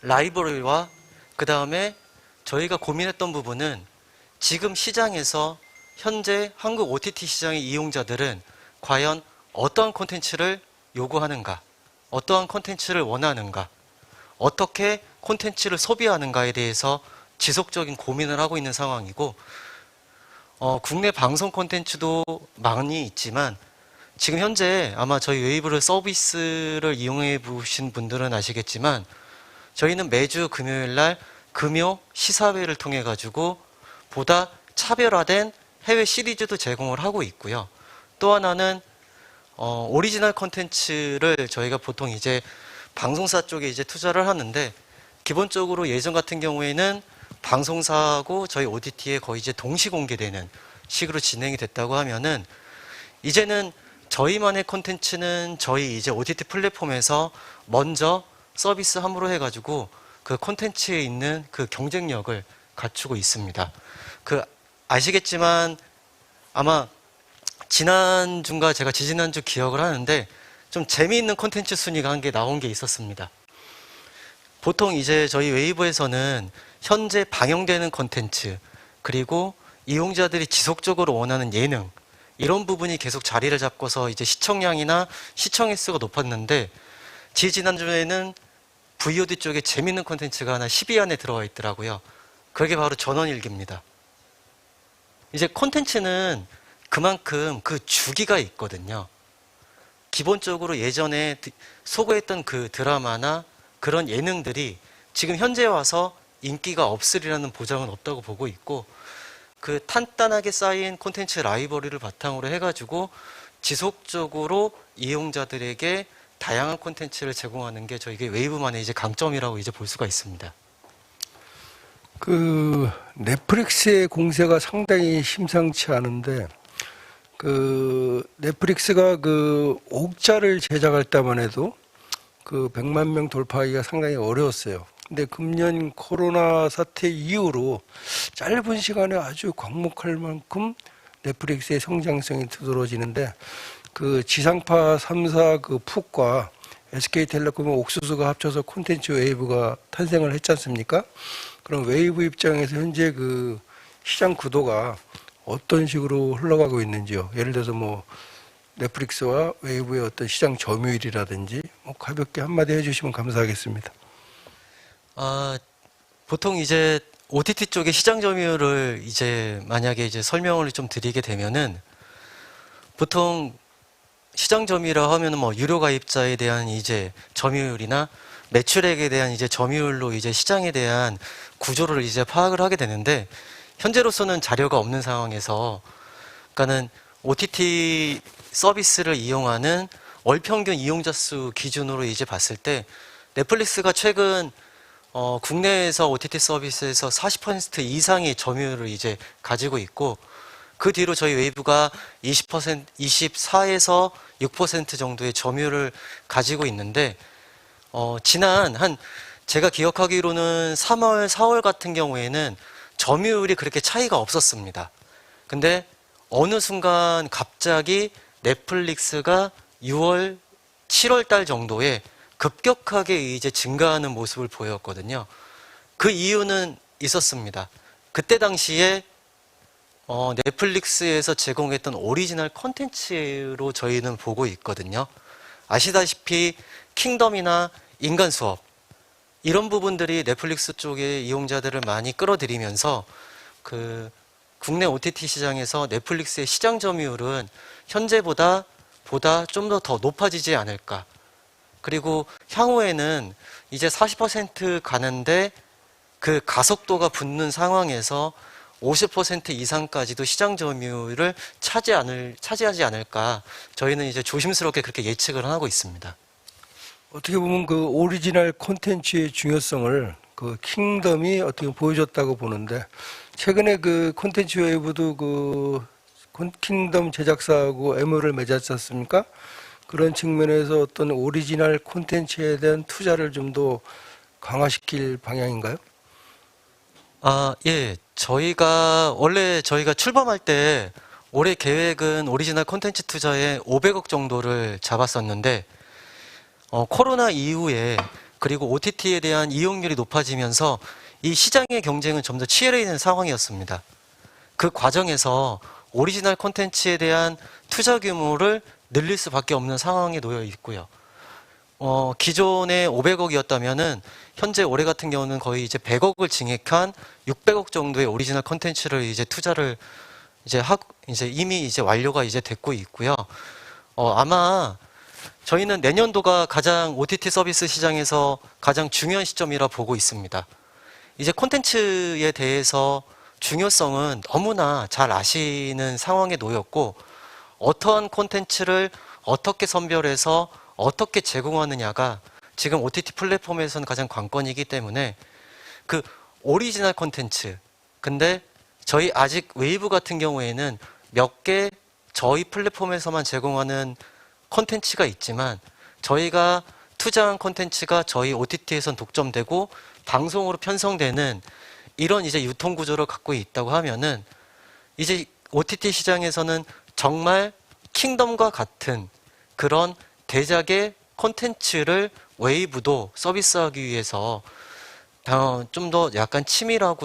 라이브러리와 그 다음에 저희가 고민했던 부분은 지금 시장에서 현재 한국 OTT 시장의 이용자들은 과연 어떠한 콘텐츠를 요구하는가, 어떠한 콘텐츠를 원하는가, 어떻게 콘텐츠를 소비하는가에 대해서 지속적인 고민을 하고 있는 상황이고 국내 방송 콘텐츠도 많이 있지만 지금 현재 아마 저희 웨이브를 서비스를 이용해 보신 분들은 아시겠지만 저희는 매주 금요일 날 금요 시사회를 통해 가지고 보다 차별화된 해외 시리즈도 제공을 하고 있고요. 또 하나는 오리지널 콘텐츠를 저희가 보통 이제 방송사 쪽에 이제 투자를 하는데 기본적으로 예전 같은 경우에는 방송사하고 저희 OTT에 거의 이제 동시 공개되는 식으로 진행이 됐다고 하면은 이제는 저희만의 콘텐츠는 저희 이제 OTT 플랫폼에서 먼저 서비스함으로 해가지고 그 콘텐츠에 있는 그 경쟁력을 갖추고 있습니다. 아시겠지만 아마 지난주인가 제가 지지난주 기억을 하는데 좀 재미있는 콘텐츠 순위가 한 개 나온 게 있었습니다. 보통 이제 저희 웨이브에서는 현재 방영되는 콘텐츠 그리고 이용자들이 지속적으로 원하는 예능 이런 부분이 계속 자리를 잡고서 이제 시청량이나 시청 횟수가 높았는데 지난주에는 VOD 쪽에 재밌는 콘텐츠가 하나 10위 안에 들어와 있더라고요. 그게 바로 전원일기입니다. 이제 콘텐츠는 그만큼 그 주기가 있거든요. 기본적으로 예전에 소거했던 그 드라마나 그런 예능들이 지금 현재 와서 인기가 없으리라는 보장은 없다고 보고 있고 그 탄탄하게 쌓인 콘텐츠 라이브러리를 바탕으로 해가지고 지속적으로 이용자들에게 다양한 콘텐츠를 제공하는 게 저희 웨이브만의 이제 강점이라고 이제 볼 수가 있습니다. 넷플릭스의 공세가 상당히 심상치 않은데 넷플릭스가 옥자를 제작할 때만 해도 100만 명 돌파하기가 상당히 어려웠어요. 근데 금년 코로나 사태 이후로 짧은 시간에 아주 광목할 만큼 넷플릭스의 성장성이 두드러지는데 지상파 3사 푹과 SK텔레콤의 옥수수가 합쳐서 콘텐츠 웨이브가 탄생을 했지 않습니까? 그럼 웨이브 입장에서 현재 시장 구도가 어떤 식으로 흘러가고 있는지요? 예를 들어서 넷플릭스와 웨이브의 어떤 시장 점유율이라든지 가볍게 한마디 해주시면 감사하겠습니다. 보통 이제 OTT 쪽의 시장 점유율을 이제 만약에 이제 설명을 좀 드리게 되면은 보통 시장 점유율이라 하면은 유료 가입자에 대한 이제 점유율이나 매출액에 대한 이제 점유율로 이제 시장에 대한 구조를 이제 파악을 하게 되는데 현재로서는 자료가 없는 상황에서 그러니까는 OTT 서비스를 이용하는 월 평균 이용자 수 기준으로 이제 봤을 때 넷플릭스가 최근 국내에서 OTT 서비스에서 40% 이상의 점유율을 이제 가지고 있고, 그 뒤로 저희 웨이브가 20%, 24에서 6% 정도의 점유율을 가지고 있는데, 지난 제가 기억하기로는 3월, 4월 같은 경우에는 점유율이 그렇게 차이가 없었습니다. 근데 어느 순간 갑자기 넷플릭스가 6월, 7월 달 정도에 급격하게 이제 증가하는 모습을 보였거든요. 그 이유는 있었습니다. 그때 당시에 넷플릭스에서 제공했던 오리지널 콘텐츠로 저희는 보고 있거든요. 아시다시피 킹덤이나 인간 수업, 이런 부분들이 넷플릭스 쪽의 이용자들을 많이 끌어들이면서 그 국내 OTT 시장에서 넷플릭스의 시장 점유율은 현재보다 좀 더 높아지지 않을까. 그리고 향후에는 이제 40% 가는데 그 가속도가 붙는 상황에서 50% 이상까지도 시장 점유율을 차지하지 않을까. 저희는 이제 조심스럽게 그렇게 예측을 하고 있습니다. 어떻게 보면 그 오리지널 콘텐츠의 중요성을 그 킹덤이 어떻게 보여줬다고 보는데, 최근에 그 콘텐츠 웨이브도 그 킹덤 제작사하고 MOU를 맺었지 않습니까? 그런 측면에서 어떤 오리지널 콘텐츠에 대한 투자를 좀 더 강화시킬 방향인가요? 예. 저희가 출범할 때 올해 계획은 오리지널 콘텐츠 투자에 500억 정도를 잡았었는데, 코로나 이후에 그리고 OTT에 대한 이용률이 높아지면서 이 시장의 경쟁은 좀 더 치열해지는 상황이었습니다. 그 과정에서 오리지널 콘텐츠에 대한 투자 규모를 늘릴 수밖에 없는 상황에 놓여 있고요. 기존에 500억이었다면은 현재 올해 같은 경우는 거의 이제 100억을 증액한 600억 정도의 오리지널 콘텐츠를 이제 투자를 이제 이미 이제 완료가 이제 됐고 있고요. 아마 저희는 내년도가 가장 OTT 서비스 시장에서 가장 중요한 시점이라 보고 있습니다. 이제 콘텐츠에 대해서 중요성은 너무나 잘 아시는 상황에 놓였고, 어떠한 콘텐츠를 어떻게 선별해서 어떻게 제공하느냐가 지금 OTT 플랫폼에서는 가장 관건이기 때문에 그 오리지널 콘텐츠, 근데 저희 아직 웨이브 같은 경우에는 몇 개 저희 플랫폼에서만 제공하는 콘텐츠가 있지만, 저희가 투자한 콘텐츠가 저희 OTT에선 독점되고 방송으로 편성되는 이런 이제 유통 구조를 갖고 있다고 하면은 이제 OTT 시장에서는 정말 킹덤과 같은 그런 대작의 콘텐츠를 웨이브도 서비스하기 위해서 좀 더 약간 치밀한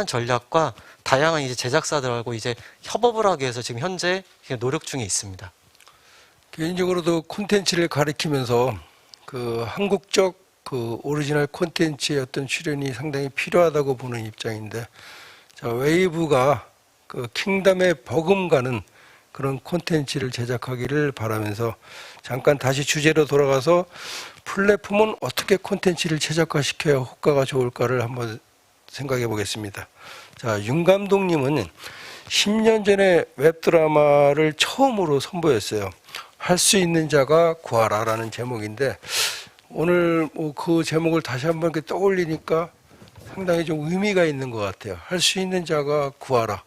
전략과 다양한 이제 제작사들하고 이제 협업을 하기 위해서 지금 현재 노력 중에 있습니다. 개인적으로도 콘텐츠를 가리키면서 그 한국적 그 오리지널 콘텐츠의 어떤 출연이 상당히 필요하다고 보는 입장인데, 자, 웨이브가 그 킹덤에 버금가는 그런 콘텐츠를 제작하기를 바라면서, 잠깐 다시 주제로 돌아가서 플랫폼은 어떻게 콘텐츠를 최적화시켜야 효과가 좋을까를 한번 생각해 보겠습니다. 자, 윤 감독님은 10년 전에 웹드라마를 처음으로 선보였어요. 할 수 있는 자가 구하라라는 제목인데, 오늘 그 제목을 다시 한번 이렇게 떠올리니까 상당히 좀 의미가 있는 것 같아요. 할 수 있는 자가 구하라.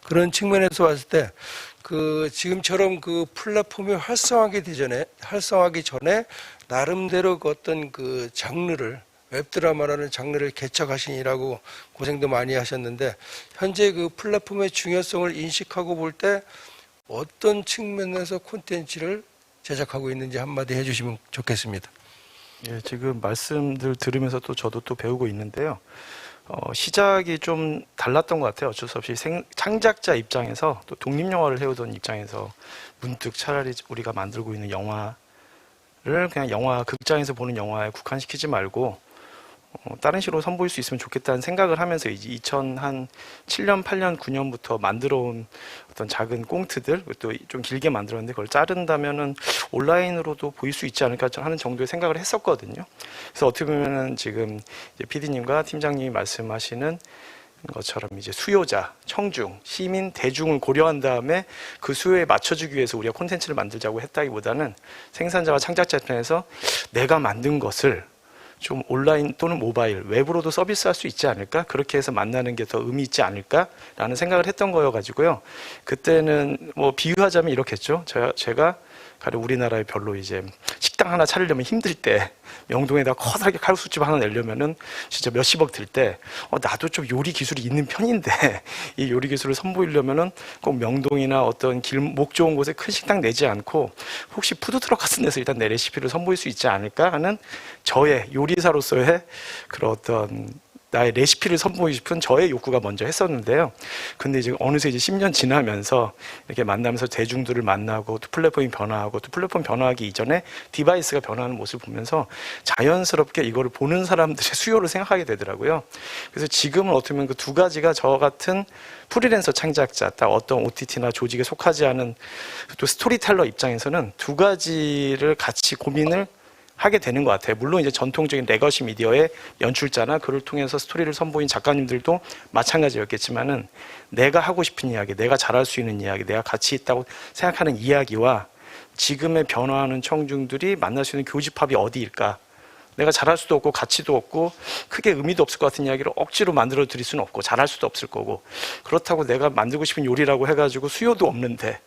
그런 측면에서 봤을 때 그 지금처럼 그 플랫폼이 활성화하기 전에 나름대로 그 어떤 그 장르를, 웹드라마라는 장르를 개척하시느라고 고생도 많이 하셨는데, 현재 그 플랫폼의 중요성을 인식하고 볼 때 어떤 측면에서 콘텐츠를 제작하고 있는지 한마디 해주시면 좋겠습니다. 예, 지금 말씀들 들으면서 또 저도 또 배우고 있는데요. 시작이 좀 달랐던 것 같아요. 어쩔 수 없이 창작자 입장에서 또 독립영화를 해오던 입장에서 문득 차라리 우리가 만들고 있는 영화를 그냥 극장에서 보는 영화에 국한시키지 말고 다른 식으로 선보일 수 있으면 좋겠다는 생각을 하면서 이제 2007년, 8년, 9년부터 만들어온 어떤 작은 꽁트들, 또 좀 길게 만들었는데 그걸 자른다면은 온라인으로도 보일 수 있지 않을까 하는 정도의 생각을 했었거든요. 그래서 어떻게 보면은 지금 PD님과 팀장님이 말씀하시는 것처럼 이제 수요자, 청중, 시민, 대중을 고려한 다음에 그 수요에 맞춰주기 위해서 우리가 콘텐츠를 만들자고 했다기보다는 생산자와 창작자 입장에서 내가 만든 것을 좀 온라인 또는 모바일, 웹으로도 서비스할 수 있지 않을까? 그렇게 해서 만나는 게 더 의미 있지 않을까라는 생각을 했던 거여가지고요. 그때는 뭐 비유하자면 이렇겠죠. 제가 가령 우리나라에 별로 이제 식당 하나 차리려면 힘들 때 명동에다 커다랗게 칼국수집 하나 내려면은 진짜 몇십억 들 때 나도 좀 요리 기술이 있는 편인데 이 요리 기술을 선보이려면은 꼭 명동이나 어떤 길목 좋은 곳에 큰 식당 내지 않고 혹시 푸드트럭 같은 데서 일단 내 레시피를 선보일 수 있지 않을까 하는 저의 요리사로서의 그런 어떤 나의 레시피를 선보이고 싶은 저의 욕구가 먼저 했었는데요. 근데 이제 어느새 이제 10년 지나면서 이렇게 만나면서 대중들을 만나고 또 플랫폼이 변화하고 또 플랫폼 변화하기 이전에 디바이스가 변화하는 모습을 보면서 자연스럽게 이거를 보는 사람들의 수요를 생각하게 되더라고요. 그래서 지금은 어떻게 보면 그 두 가지가 저 같은 프리랜서 창작자, 딱 어떤 OTT나 조직에 속하지 않은 또 스토리텔러 입장에서는 두 가지를 같이 고민을 하게 되는 것 같아요. 물론 이제 전통적인 레거시 미디어의 연출자나 그를 통해서 스토리를 선보인 작가님들도 마찬가지였겠지만은 내가 하고 싶은 이야기, 내가 잘할 수 있는 이야기, 내가 가치 있다고 생각하는 이야기와 지금의 변화하는 청중들이 만날 수 있는 교집합이 어디일까? 내가 잘할 수도 없고 가치도 없고 크게 의미도 없을 것 같은 이야기를 억지로 만들어 드릴 수는 없고 잘할 수도 없을 거고 그렇다고 내가 만들고 싶은 요리라고 해가지고 수요도 없는데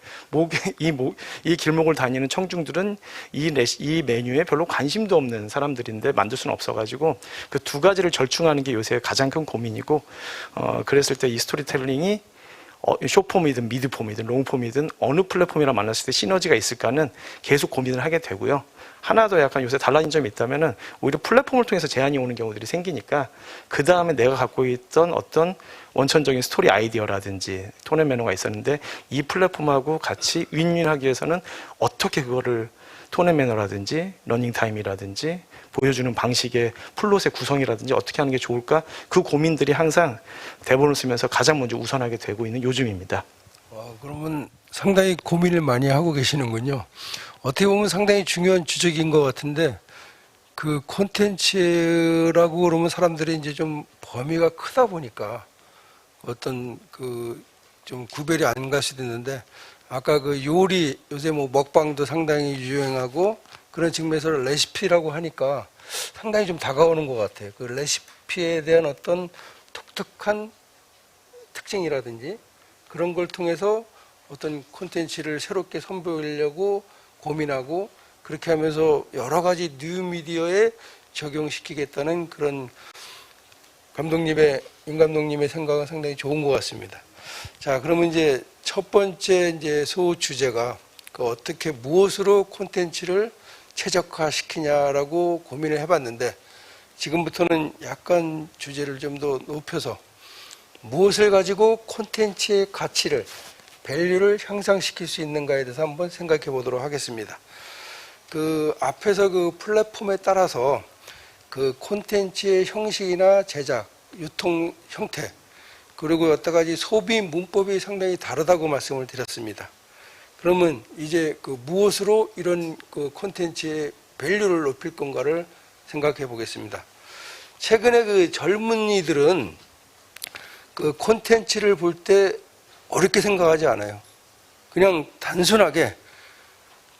이 길목을 다니는 청중들은 이 메뉴에 별로 관심도 없는 사람들인데 만들 수는 없어가지고 그 두 가지를 절충하는 게 요새 가장 큰 고민이고 그랬을 때 이 스토리텔링이 숏폼이든 미드폼이든 롱폼이든 어느 플랫폼이랑 만났을 때 시너지가 있을까는 계속 고민을 하게 되고요. 하나 더 약간 요새 달라진 점이 있다면은 오히려 플랫폼을 통해서 제안이 오는 경우들이 생기니까 그 다음에 내가 갖고 있던 어떤 원천적인 스토리 아이디어라든지 톤앤 매너가 있었는데 이 플랫폼하고 같이 윈윈하기 위해서는 어떻게 그거를 톤앤 매너라든지 러닝 타임이라든지 보여주는 방식의 플롯의 구성이라든지 어떻게 하는 게 좋을까 그 고민들이 항상 대본을 쓰면서 가장 먼저 우선하게 되고 있는 요즘입니다. 그러면 상당히 고민을 많이 하고 계시는군요. 어떻게 보면 상당히 중요한 주적인 것 같은데 그 콘텐츠라고 그러면 사람들이 이제 좀 범위가 크다 보니까 어떤 그 좀 구별이 안 갈 수도 있는데 아까 그 요리 요새 뭐 먹방도 상당히 유행하고 그런 측면에서 레시피라고 하니까 상당히 좀 다가오는 것 같아요. 그 레시피에 대한 어떤 독특한 특징이라든지 그런 걸 통해서 어떤 콘텐츠를 새롭게 선보이려고 고민하고 그렇게 하면서 여러 가지 뉴미디어에 적용시키겠다는 그런 윤 감독님의 생각은 상당히 좋은 것 같습니다. 자, 그러면 이제 첫 번째 이제 소 주제가 그 어떻게 무엇으로 콘텐츠를 최적화시키냐라고 고민을 해봤는데 지금부터는 약간 주제를 좀 더 높여서 무엇을 가지고 콘텐츠의 가치를 밸류를 향상시킬 수 있는가에 대해서 한번 생각해 보도록 하겠습니다. 그 앞에서 그 플랫폼에 따라서 그 콘텐츠의 형식이나 제작, 유통 형태 그리고 여러 가지 소비 문법이 상당히 다르다고 말씀을 드렸습니다. 그러면 이제 그 무엇으로 이런 그 콘텐츠의 밸류를 높일 건가를 생각해 보겠습니다. 최근에 그 젊은이들은 그 콘텐츠를 볼 때 어렵게 생각하지 않아요. 그냥 단순하게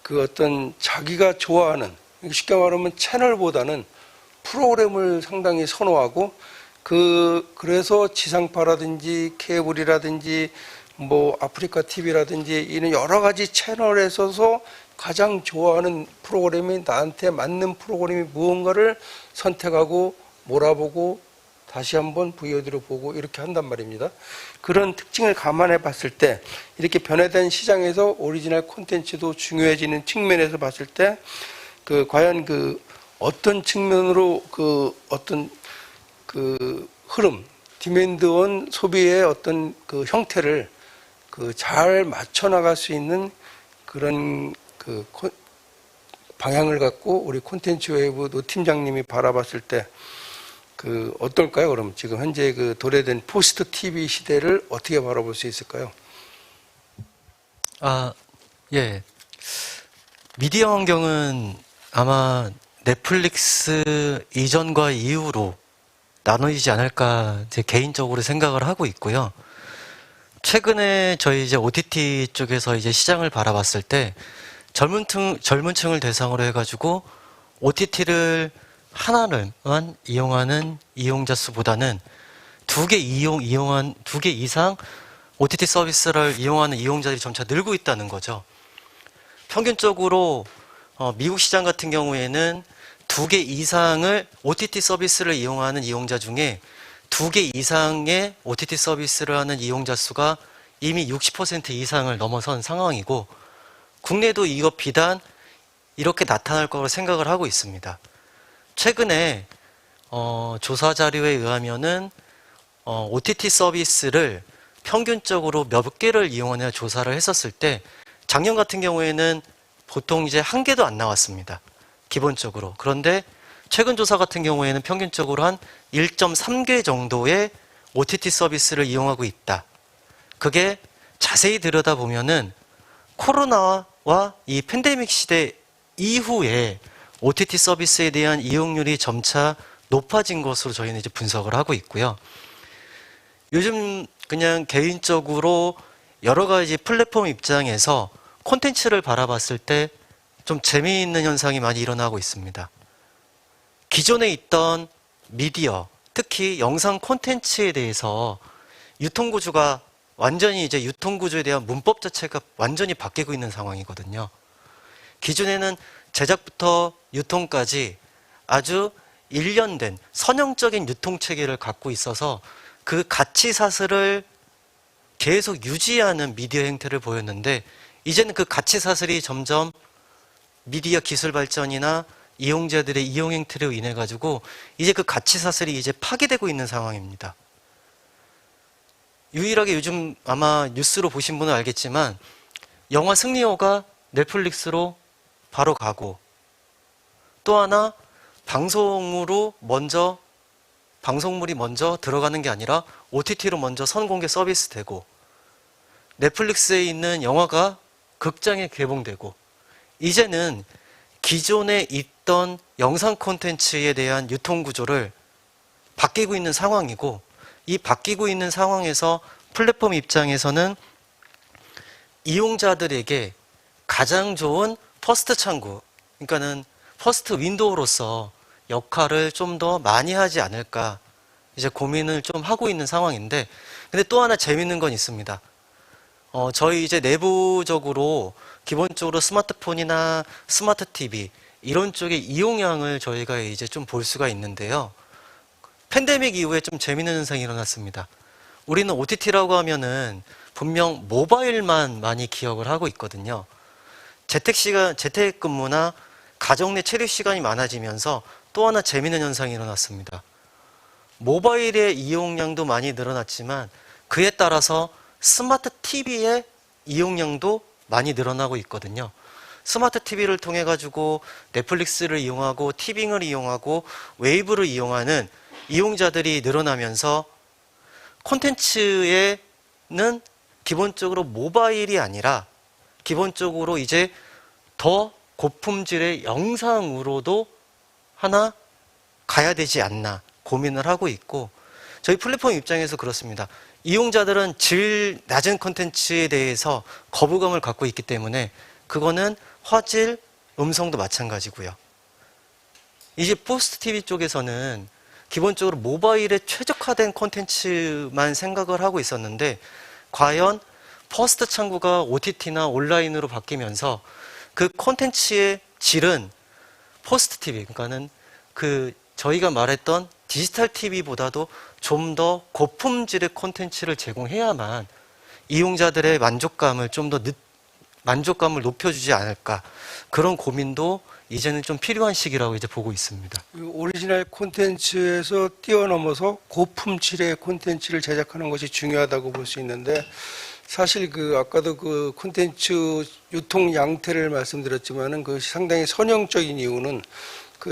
그 어떤 자기가 좋아하는 쉽게 말하면 채널보다는 프로그램을 상당히 선호하고 그래서 지상파라든지 케이블이라든지 뭐 아프리카 TV라든지 이런 여러 가지 채널에서 가장 좋아하는 프로그램이 나한테 맞는 프로그램이 무언가를 선택하고 몰아보고 다시 한번 VOD로 보고 이렇게 한단 말입니다. 그런 특징을 감안해 봤을 때 이렇게 변화된 시장에서 오리지널 콘텐츠도 중요해지는 측면에서 봤을 때 그 과연 그 어떤 측면으로 그 어떤 그 흐름, 디맨드온 소비의 어떤 그 형태를 그 잘 맞춰 나갈 수 있는 그런 그 방향을 갖고 우리 콘텐츠 웨이브 노 팀장님이 바라봤을 때 그 어떨까요? 그럼 지금 현재 그 도래된 포스트 TV 시대를 어떻게 바라볼 수 있을까요? 예. 미디어 환경은 아마 넷플릭스 이전과 이후로 나눠지지 않을까 제 개인적으로 생각을 하고 있고요. 최근에 저희 이제 OTT 쪽에서 이제 시장을 바라봤을 때 젊은 층을 대상으로 해가지고 OTT를 하나만 이용하는 이용자 수보다는 두 개 이상 OTT 서비스를 이용하는 이용자들이 점차 늘고 있다는 거죠. 평균적으로 미국 시장 같은 경우에는 2개 이상을 OTT 서비스를 이용하는 이용자 중에 2개 이상의 OTT 서비스를 하는 이용자 수가 이미 60% 이상을 넘어선 상황이고, 국내도 이거 비단 이렇게 나타날 거라고 생각을 하고 있습니다. 최근에 조사 자료에 의하면은 OTT 서비스를 평균적으로 몇 개를 이용하냐 조사를 했었을 때 작년 같은 경우에는 보통 이제 1개도 안 나왔습니다. 기본적으로. 그런데 최근 조사 같은 경우에는 평균적으로 한 1.3개 정도의 OTT 서비스를 이용하고 있다. 그게 자세히 들여다보면은 코로나와 이 팬데믹 시대 이후에 OTT 서비스에 대한 이용률이 점차 높아진 것으로 저희는 이제 분석을 하고 있고요. 요즘 그냥 개인적으로 여러 가지 플랫폼 입장에서 콘텐츠를 바라봤을 때 좀 재미있는 현상이 많이 일어나고 있습니다. 기존에 있던 미디어, 특히 영상 콘텐츠에 대해서 유통구조가 완전히 이제 유통구조에 대한 문법 자체가 완전히 바뀌고 있는 상황이거든요. 기존에는 제작부터 유통까지 아주 일련된 선형적인 유통체계를 갖고 있어서 그 가치 사슬을 계속 유지하는 미디어 행태를 보였는데, 이제는 그 가치 사슬이 점점 미디어 기술 발전이나 이용자들의 이용 행태로 인해 가지고 이제 그 가치 사슬이 이제 파괴되고 있는 상황입니다. 유일하게 요즘 아마 뉴스로 보신 분은 알겠지만 영화 승리호가 넷플릭스로 바로 가고, 또 하나 방송물이 먼저 들어가는 게 아니라 OTT로 먼저 선공개 서비스 되고, 넷플릭스에 있는 영화가 극장에 개봉되고, 이제는 기존에 있던 영상 콘텐츠에 대한 유통 구조를 바뀌고 있는 상황이고, 이 바뀌고 있는 상황에서 플랫폼 입장에서는 이용자들에게 가장 좋은 퍼스트 창구, 그러니까는 퍼스트 윈도우로서 역할을 좀 더 많이 하지 않을까 이제 고민을 좀 하고 있는 상황인데, 근데 또 하나 재밌는 건 있습니다. 저희 이제 내부적으로 기본적으로 스마트폰이나 스마트 TV 이런 쪽의 이용량을 저희가 이제 좀 볼 수가 있는데요. 팬데믹 이후에 좀 재밌는 현상이 일어났습니다. 우리는 OTT라고 하면은 분명 모바일만 많이 기억을 하고 있거든요. 재택근무나 가정 내 체류 시간이 많아지면서 또 하나 재밌는 현상이 일어났습니다. 모바일의 이용량도 많이 늘어났지만 그에 따라서 스마트 TV의 이용량도 많이 늘어나고 있거든요. 스마트 TV를 통해 가지고 넷플릭스를 이용하고 티빙을 이용하고 웨이브를 이용하는 이용자들이 늘어나면서 콘텐츠에는 기본적으로 모바일이 아니라 기본적으로 이제 더 고품질의 영상으로도 하나 가야 되지 않나 고민을 하고 있고, 저희 플랫폼 입장에서 그렇습니다. 이용자들은 질 낮은 콘텐츠에 대해서 거부감을 갖고 있기 때문에 그거는 화질, 음성도 마찬가지고요. 이제 포스트 TV 쪽에서는 기본적으로 모바일에 최적화된 콘텐츠만 생각을 하고 있었는데, 과연 퍼스트 창구가 OTT나 온라인으로 바뀌면서 그 콘텐츠의 질은 포스트 TV, 그러니까는 저희가 말했던 디지털 TV보다도 좀 더 고품질의 콘텐츠를 제공해야만 이용자들의 만족감을 만족감을 높여주지 않을까, 그런 고민도 이제는 좀 필요한 시기라고 이제 보고 있습니다. 오리지널 콘텐츠에서 뛰어넘어서 고품질의 콘텐츠를 제작하는 것이 중요하다고 볼 수 있는데, 사실 아까도 콘텐츠 유통 양태를 말씀드렸지만은 상당히 선형적인 이유는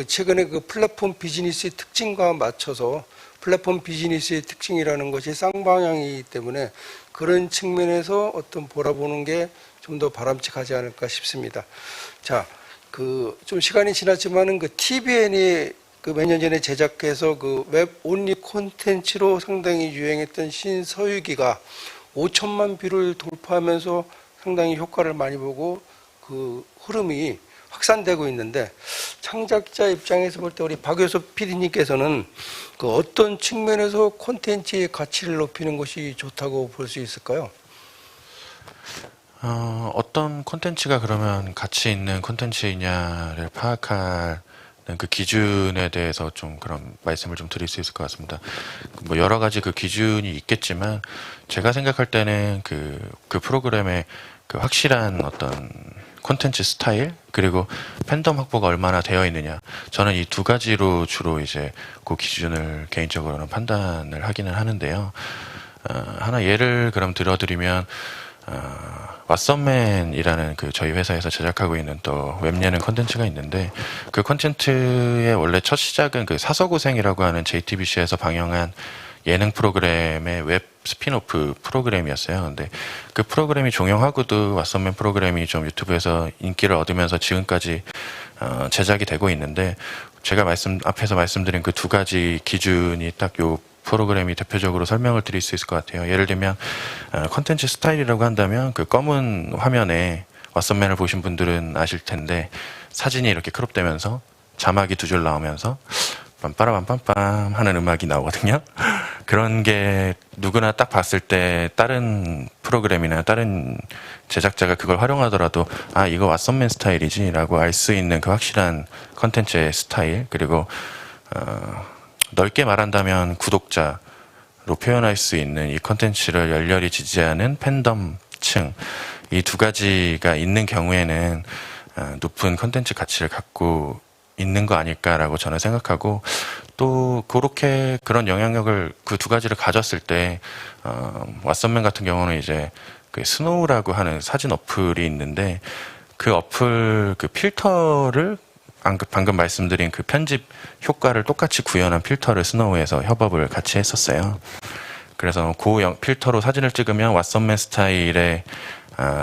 최근에 플랫폼 비즈니스의 특징과 맞춰서 플랫폼 비즈니스의 특징이라는 것이 쌍방향이기 때문에 그런 측면에서 어떤 보라보는 게 좀 더 바람직하지 않을까 싶습니다. 자, 좀 시간이 지났지만은 TVN이 그 몇 년 전에 제작해서 그 웹 온리 콘텐츠로 상당히 유행했던 신서유기가 5천만 뷰를 돌파하면서 상당히 효과를 많이 보고 그 흐름이 확산되고 있는데, 창작자 입장에서 볼 때 우리 박효섭 PD님께서는 그 어떤 측면에서 콘텐츠의 가치를 높이는 것이 좋다고 볼 수 있을까요? 어떤 콘텐츠가 그러면 가치 있는 콘텐츠이냐를 파악하는 그 기준에 대해서 좀 그런 말씀을 좀 드릴 수 있을 것 같습니다. 뭐 여러 가지 그 기준이 있겠지만 제가 생각할 때는 그 프로그램의 그 확실한 어떤 콘텐츠 스타일, 그리고 팬덤 확보가 얼마나 되어 있느냐, 저는 이 두 가지로 주로 이제 그 기준을 개인적으로는 판단을 하기는 하는데요. 하나 예를 그럼 들어드리면 왓썸맨이라는 그 저희 회사에서 제작하고 있는 또 웹예능 콘텐츠가 있는데, 그 콘텐츠의 원래 첫 시작은 그 사서고생이라고 하는 JTBC에서 방영한 예능 프로그램의 웹 스핀오프 프로그램이었어요. 근데 그 프로그램이 종영하고도 왓썸맨 프로그램이 좀 유튜브에서 인기를 얻으면서 지금까지 제작이 되고 있는데, 제가 앞에서 말씀드린 그 두 가지 기준이 딱 요 프로그램이 대표적으로 설명을 드릴 수 있을 것 같아요. 예를 들면 컨텐츠 스타일이라고 한다면 그 검은 화면에 왓썸맨을 보신 분들은 아실 텐데, 사진이 이렇게 크롭되면서 자막이 두 줄 나오면서 빰빠라빰빰빰 하는 음악이 나오거든요. 그런 게 누구나 딱 봤을 때 다른 프로그램이나 다른 제작자가 그걸 활용하더라도 아, 이거 왓썸맨 스타일이지 라고 알 수 있는 그 확실한 컨텐츠의 스타일, 그리고 넓게 말한다면 구독자로 표현할 수 있는 이 컨텐츠를 열렬히 지지하는 팬덤층, 이 두 가지가 있는 경우에는 높은 컨텐츠 가치를 갖고 있는 거 아닐까라고 저는 생각하고, 또 그렇게 그런 영향력을 그 두 가지를 가졌을 때 왓썸맨 같은 경우는 이제 그 스노우라고 하는 사진 어플이 있는데, 그 어플 그 필터를 방금 말씀드린 그 편집 효과를 똑같이 구현한 필터를 스노우에서 협업을 같이 했었어요. 그래서 그 필터로 사진을 찍으면 왓썸맨 스타일의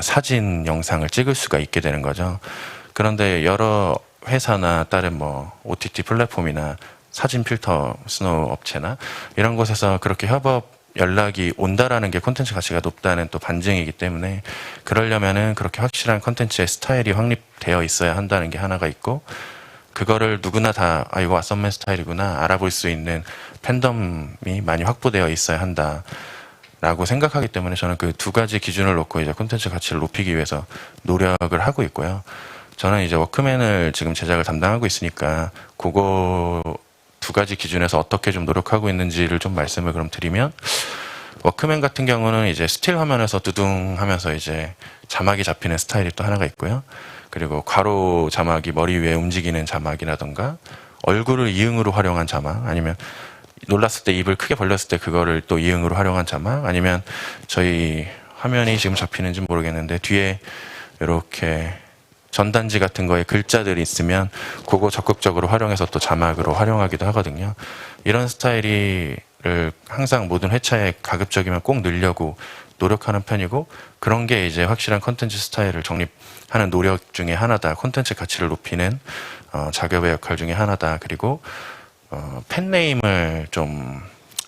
사진 영상을 찍을 수가 있게 되는 거죠. 그런데 여러 회사나 다른 뭐 OTT 플랫폼이나 사진 필터 스노우 업체나 이런 곳에서 그렇게 협업 연락이 온다라는 게 콘텐츠 가치가 높다는 또 반증이기 때문에, 그러려면은 그렇게 확실한 콘텐츠의 스타일이 확립되어 있어야 한다는 게 하나가 있고, 그거를 누구나 다 아, 이거 왓썸맨 스타일이구나 알아볼 수 있는 팬덤이 많이 확보되어 있어야 한다라고 생각하기 때문에, 저는 그 두 가지 기준을 놓고 이제 콘텐츠 가치를 높이기 위해서 노력을 하고 있고요. 저는 이제 워크맨을 지금 제작을 담당하고 있으니까 그거 두 가지 기준에서 어떻게 좀 노력하고 있는지를 좀 말씀을 그럼 드리면, 워크맨 같은 경우는 이제 스틸 화면에서 두둥하면서 이제 자막이 잡히는 스타일이 또 하나가 있고요. 그리고 괄호 자막이 머리 위에 움직이는 자막이라던가, 얼굴을 이응으로 활용한 자막, 아니면 놀랐을 때 입을 크게 벌렸을 때 그거를 또 이응으로 활용한 자막, 아니면 저희 화면이 지금 잡히는지 모르겠는데 뒤에 이렇게 전단지 같은 거에 글자들이 있으면 그거 적극적으로 활용해서 또 자막으로 활용하기도 하거든요. 이런 스타일을 항상 모든 회차에 가급적이면 꼭 넣으려고 노력하는 편이고, 그런 게 이제 확실한 컨텐츠 스타일을 정립하는 노력 중에 하나다. 콘텐츠 가치를 높이는 작업의 역할 중에 하나다. 그리고 팬네임을 좀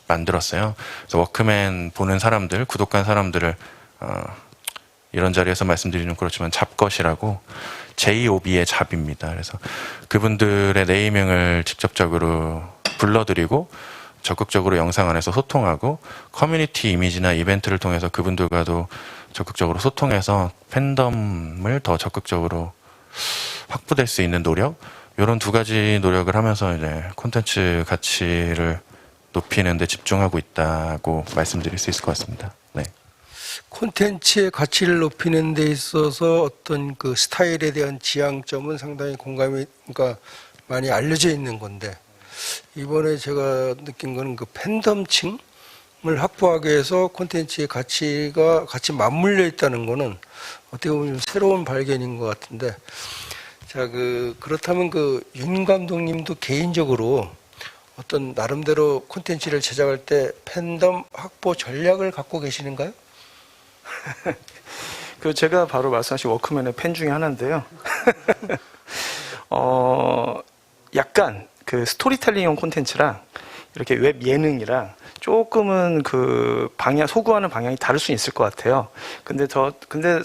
만들었어요. 그래서 워크맨 보는 사람들, 구독한 사람들을 이런 자리에서 말씀드리는 그렇지만 잡것이라고, JOB의 잡입니다. 그래서 그분들의 네이밍을 직접적으로 불러드리고 적극적으로 영상 안에서 소통하고, 커뮤니티 이미지나 이벤트를 통해서 그분들과도 적극적으로 소통해서 팬덤을 더 적극적으로 확보될 수 있는 노력, 이런 두 가지 노력을 하면서 이제 콘텐츠 가치를 높이는 데 집중하고 있다고 말씀드릴 수 있을 것 같습니다. 네. 콘텐츠의 가치를 높이는 데 있어서 어떤 그 스타일에 대한 지향점은 상당히 공감이, 그러니까 많이 알려져 있는 건데, 이번에 제가 느낀 거는 그 팬덤층을 확보하기 위해서 콘텐츠의 가치가 같이 맞물려 있다는 거는 어떻게 보면 새로운 발견인 것 같은데, 자, 그렇다면 윤 감독님도 개인적으로 어떤 나름대로 콘텐츠를 제작할 때 팬덤 확보 전략을 갖고 계시는가요? 제가 바로 말씀하신 워크맨의 팬 중에 하나인데요. 약간 그 스토리텔링형 콘텐츠랑 이렇게 웹 예능이랑 조금은 그 방향, 소구하는 방향이 다를 수 있을 것 같아요. 근데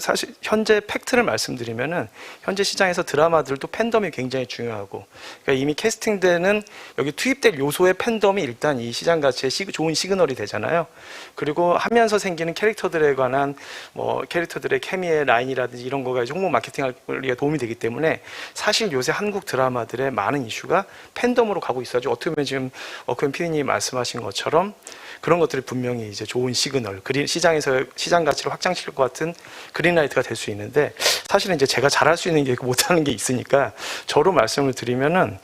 사실 현재 팩트를 말씀드리면은 현재 시장에서 드라마들도 팬덤이 굉장히 중요하고, 그러니까 이미 캐스팅되는 여기 투입될 요소의 팬덤이 일단 이 시장 가치에 좋은 시그널이 되잖아요. 그리고 하면서 생기는 캐릭터들에 관한 뭐 캐릭터들의 케미의 라인이라든지 이런 거가 이제 홍보 마케팅에 도움이 되기 때문에 사실 요새 한국 드라마들의 많은 이슈가 팬덤으로 가고 있어요. 어떻게 보면 지금 어크맨 PD님이 말씀하신 것처럼 그런 것들이 분명히 이제 좋은 시그널, 시장에서 시장 가치를 확장시킬 것 같은 그린라이트가 될 수 있는데, 사실은 이제 제가 잘할 수 있는 게 못하는 게 있으니까 저로 말씀을 드리면은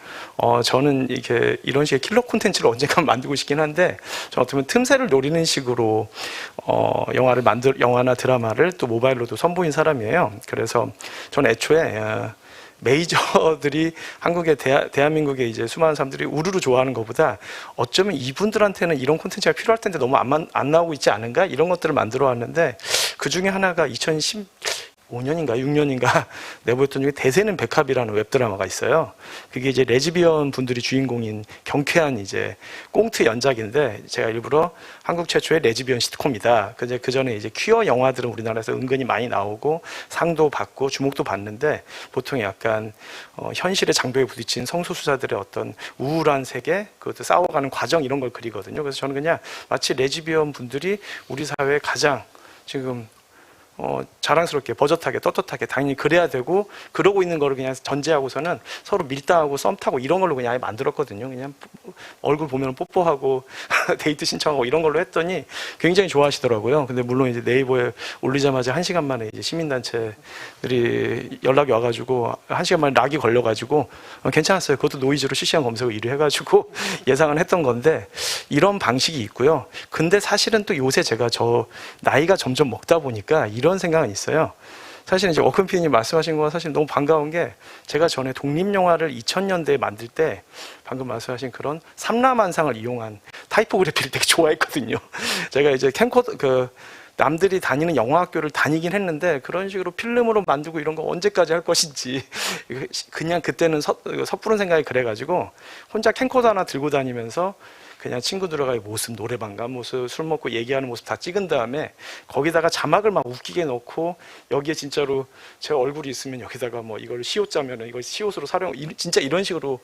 저는 이렇게 이런 식의 킬러 콘텐츠를 언젠가 만들고 싶긴 한데, 저 어떻게 보면 틈새를 노리는 식으로 영화나 드라마를 또 모바일로도 선보인 사람이에요. 그래서 저는 애초에 메이저들이 대한민국의 이제 수많은 사람들이 우르르 좋아하는 것보다 어쩌면 이분들한테는 이런 콘텐츠가 필요할 텐데 너무 안 나오고 있지 않은가? 이런 것들을 만들어 왔는데, 그 중에 하나가 2015년인가 6년인가 내보였던 중에 대세는 백합이라는 웹드라마가 있어요. 그게 이제 레즈비언 분들이 주인공인 경쾌한 이제 꽁트 연작인데, 제가 일부러 한국 최초의 레즈비언 시트콤이다. 그 전에 이제 퀴어 영화들은 우리나라에서 은근히 많이 나오고 상도 받고 주목도 받는데, 보통 약간 현실의 장벽에 부딪힌 성소수자들의 어떤 우울한 세계, 그것도 싸워가는 과정, 이런 걸 그리거든요. 그래서 저는 그냥 마치 레즈비언 분들이 우리 사회에 가장 지금 자랑스럽게 버젓하게 떳떳하게 당연히 그래야 되고, 그러고 있는 거를 그냥 전제하고서는 서로 밀당하고 썸 타고 이런 걸로 그냥 아예 만들었거든요. 그냥 얼굴 보면 뽀뽀하고 데이트 신청하고 이런 걸로 했더니 굉장히 좋아하시더라고요. 근데 물론 이제 네이버에 올리자마자 1시간 만에 이제 시민단체들이 연락이 와가지고 1시간 만에 락이 걸려가지고 괜찮았어요. 그것도 노이즈로 실시간 검색어 1위 해가지고 예상은 했던 건데, 이런 방식이 있고요. 근데 사실은 또 요새 제가 나이가 점점 먹다 보니까 이런 생각은 있어요. 사실 이제 어크맨 PD님 말씀하신 건 사실 너무 반가운 게, 제가 전에 독립영화를 2000년대에 만들 때 방금 말씀하신 그런 삼라만상을 이용한 타이포그래피를 되게 좋아했거든요. 제가 이제 남들이 다니는 영화학교를 다니긴 했는데, 그런 식으로 필름으로 만들고 이런 거 언제까지 할 것인지 그냥 그때는 섣부른 생각이 그래가지고 혼자 캠코더 하나 들고 다니면서 그냥 친구들과의 모습, 노래방 간 모습, 술 먹고 얘기하는 모습 다 찍은 다음에 거기다가 자막을 막 웃기게 넣고, 여기에 진짜로 제 얼굴이 있으면 여기다가 뭐 이걸 시옷자면은 이걸 시옷으로 진짜 이런 식으로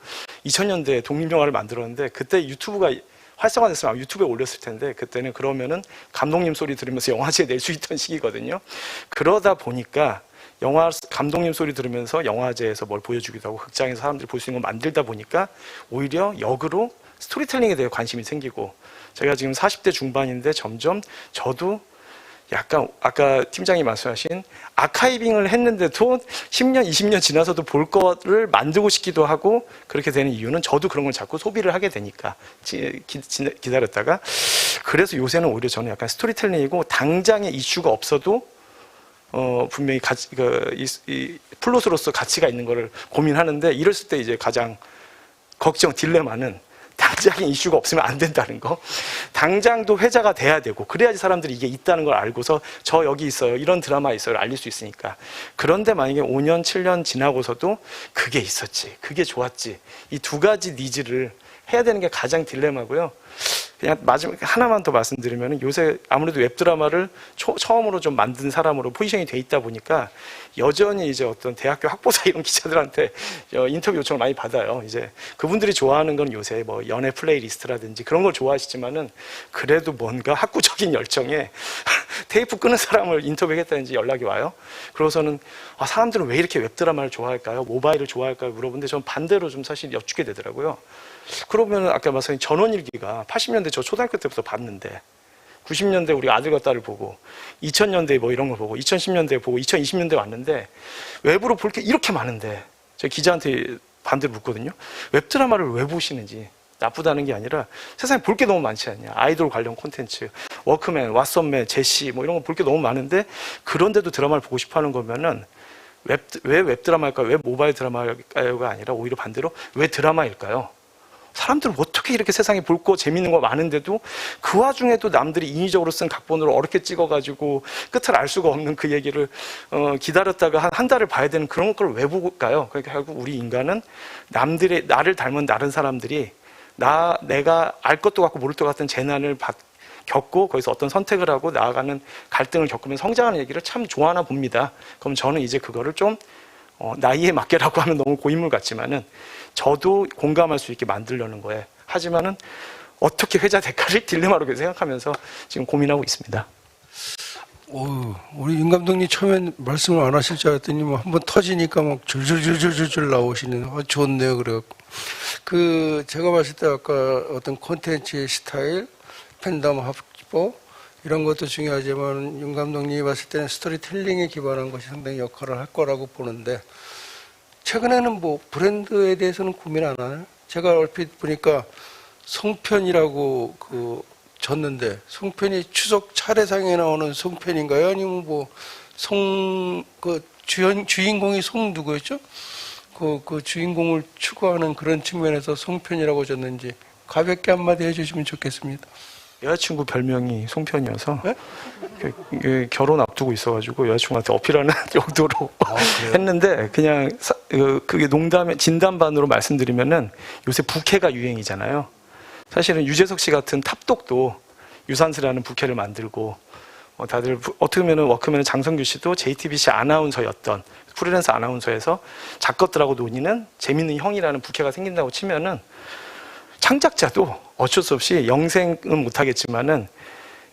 2000년대 독립영화를 만들었는데, 그때 유튜브가 활성화됐으면 유튜브에 올렸을 텐데, 그때는 그러면은 감독님 소리 들으면서 영화제에 낼 수 있던 시기거든요. 그러다 보니까 감독님 소리 들으면서 영화제에서 뭘 보여주기도 하고 극장에서 사람들이 볼 수 있는 걸 만들다 보니까 오히려 역으로 스토리텔링에 대해 관심이 생기고, 제가 지금 40대 중반인데 점점 저도 약간 아까 팀장이 말씀하신 아카이빙을 했는데도 10년, 20년 지나서도 볼 거를 만들고 싶기도 하고, 그렇게 되는 이유는 저도 그런 걸 자꾸 소비를 하게 되니까 기다렸다가, 그래서 요새는 오히려 저는 약간 스토리텔링이고, 당장의 이슈가 없어도 분명히 플롯으로서 가치가 있는 거를 고민하는데, 이랬을 때 이제 가장 딜레마는 당장의 이슈가 없으면 안 된다는 거. 당장도 회자가 돼야 되고, 그래야지 사람들이 이게 있다는 걸 알고서 저 여기 있어요, 이런 드라마 있어요 알릴 수 있으니까. 그런데 만약에 5년, 7년 지나고서도 그게 있었지, 그게 좋았지, 이 두 가지 니즈를 해야 되는 게 가장 딜레마고요. 그냥 마지막 하나만 더 말씀드리면, 요새 아무래도 웹드라마를 처음으로 좀 만든 사람으로 포지션이 돼 있다 보니까 여전히 이제 어떤 대학교 학보사 이런 기자들한테 인터뷰 요청을 많이 받아요. 이제 그분들이 좋아하는 건 요새 뭐 연애 플레이리스트라든지 그런 걸 좋아하시지만은, 그래도 뭔가 학구적인 열정에 테이프 끄는 사람을 인터뷰했다든지 연락이 와요. 그러고서는 사람들은 왜 이렇게 웹드라마를 좋아할까요? 모바일을 좋아할까요? 물어보는데, 저는 반대로 좀 사실 여쭙게 되더라고요. 그러면 아까 말씀하신 전원일기가 80년대 저 초등학교 때부터 봤는데, 90년대 우리 아들과 딸을 보고, 2000년대 뭐 이런 걸 보고, 2010년대 보고, 2020년대 왔는데 웹으로 볼 게 이렇게 많은데, 제가 기자한테 반대로 묻거든요. 웹드라마를 왜 보시는지. 나쁘다는 게 아니라 세상에 볼 게 너무 많지 않냐. 아이돌 관련 콘텐츠, 워크맨, 왓썸맨, 제시 뭐 이런 거 볼 게 너무 많은데, 그런데도 드라마를 보고 싶어 하는 거면은 왜 웹드라마일까요? 왜 모바일 드라마일까요가 아니라 오히려 반대로 왜 드라마일까요? 사람들 어떻게 이렇게 세상에 볼 거 재밌는 거 많은데도 그 와중에도 남들이 인위적으로 쓴 각본으로 어렵게 찍어가지고 끝을 알 수가 없는 그 얘기를 기다렸다가 한 달을 봐야 되는 그런 걸 왜 볼까요? 그러니까 결국 우리 인간은 남들의 나를 닮은 다른 사람들이 내가 알 것도 같고 모를 것 같은 재난을 겪고 거기서 어떤 선택을 하고 나아가는 갈등을 겪으면 성장하는 얘기를 참 좋아하나 봅니다. 그럼 저는 이제 그거를 좀 나이에 맞게라고 하면 너무 고인물 같지만은 저도 공감할 수 있게 만들려는 거예요. 하지만은 어떻게 회자 대가를 딜레마로 생각하면서 지금 고민하고 있습니다. 우리 윤 감독님 처음엔 말씀을 안 하실 줄 알았더니 뭐 한번 터지니까 막 줄줄줄줄줄 나오시는 좋네요. 그래요. 제가 봤을 때 아까 어떤 콘텐츠의 스타일, 팬덤 확보 이런 것도 중요하지만 윤 감독님이 봤을 때는 스토리텔링에 기반한 것이 상당히 역할을 할 거라고 보는데 최근에는 뭐 브랜드에 대해서는 고민 안 하나요? 제가 얼핏 보니까 송편이라고 졌는데 송편이 추석 차례상에 나오는 송편인가요? 아니면 뭐 주인공이 송 누구였죠? 그 주인공을 추구하는 그런 측면에서 송편이라고 졌는지 가볍게 한마디 해주시면 좋겠습니다. 여자친구 별명이 송편이어서 네? 결혼 앞두고 있어가지고 여자친구한테 어필하는 용도로 했는데 그냥 그게 농담에 진담반으로 말씀드리면은 요새 부캐가 유행이잖아요. 사실은 유재석 씨 같은 탑독도 유산슬이라는 부캐를 만들고 다들 어떻게 보면 워크맨은 장성규 씨도 JTBC 아나운서였던 프리랜서 아나운서에서 작가들하고 논의는 재밌는 형이라는 부캐가 생긴다고 치면은 창작자도 어쩔 수 없이 영생은 못하겠지만은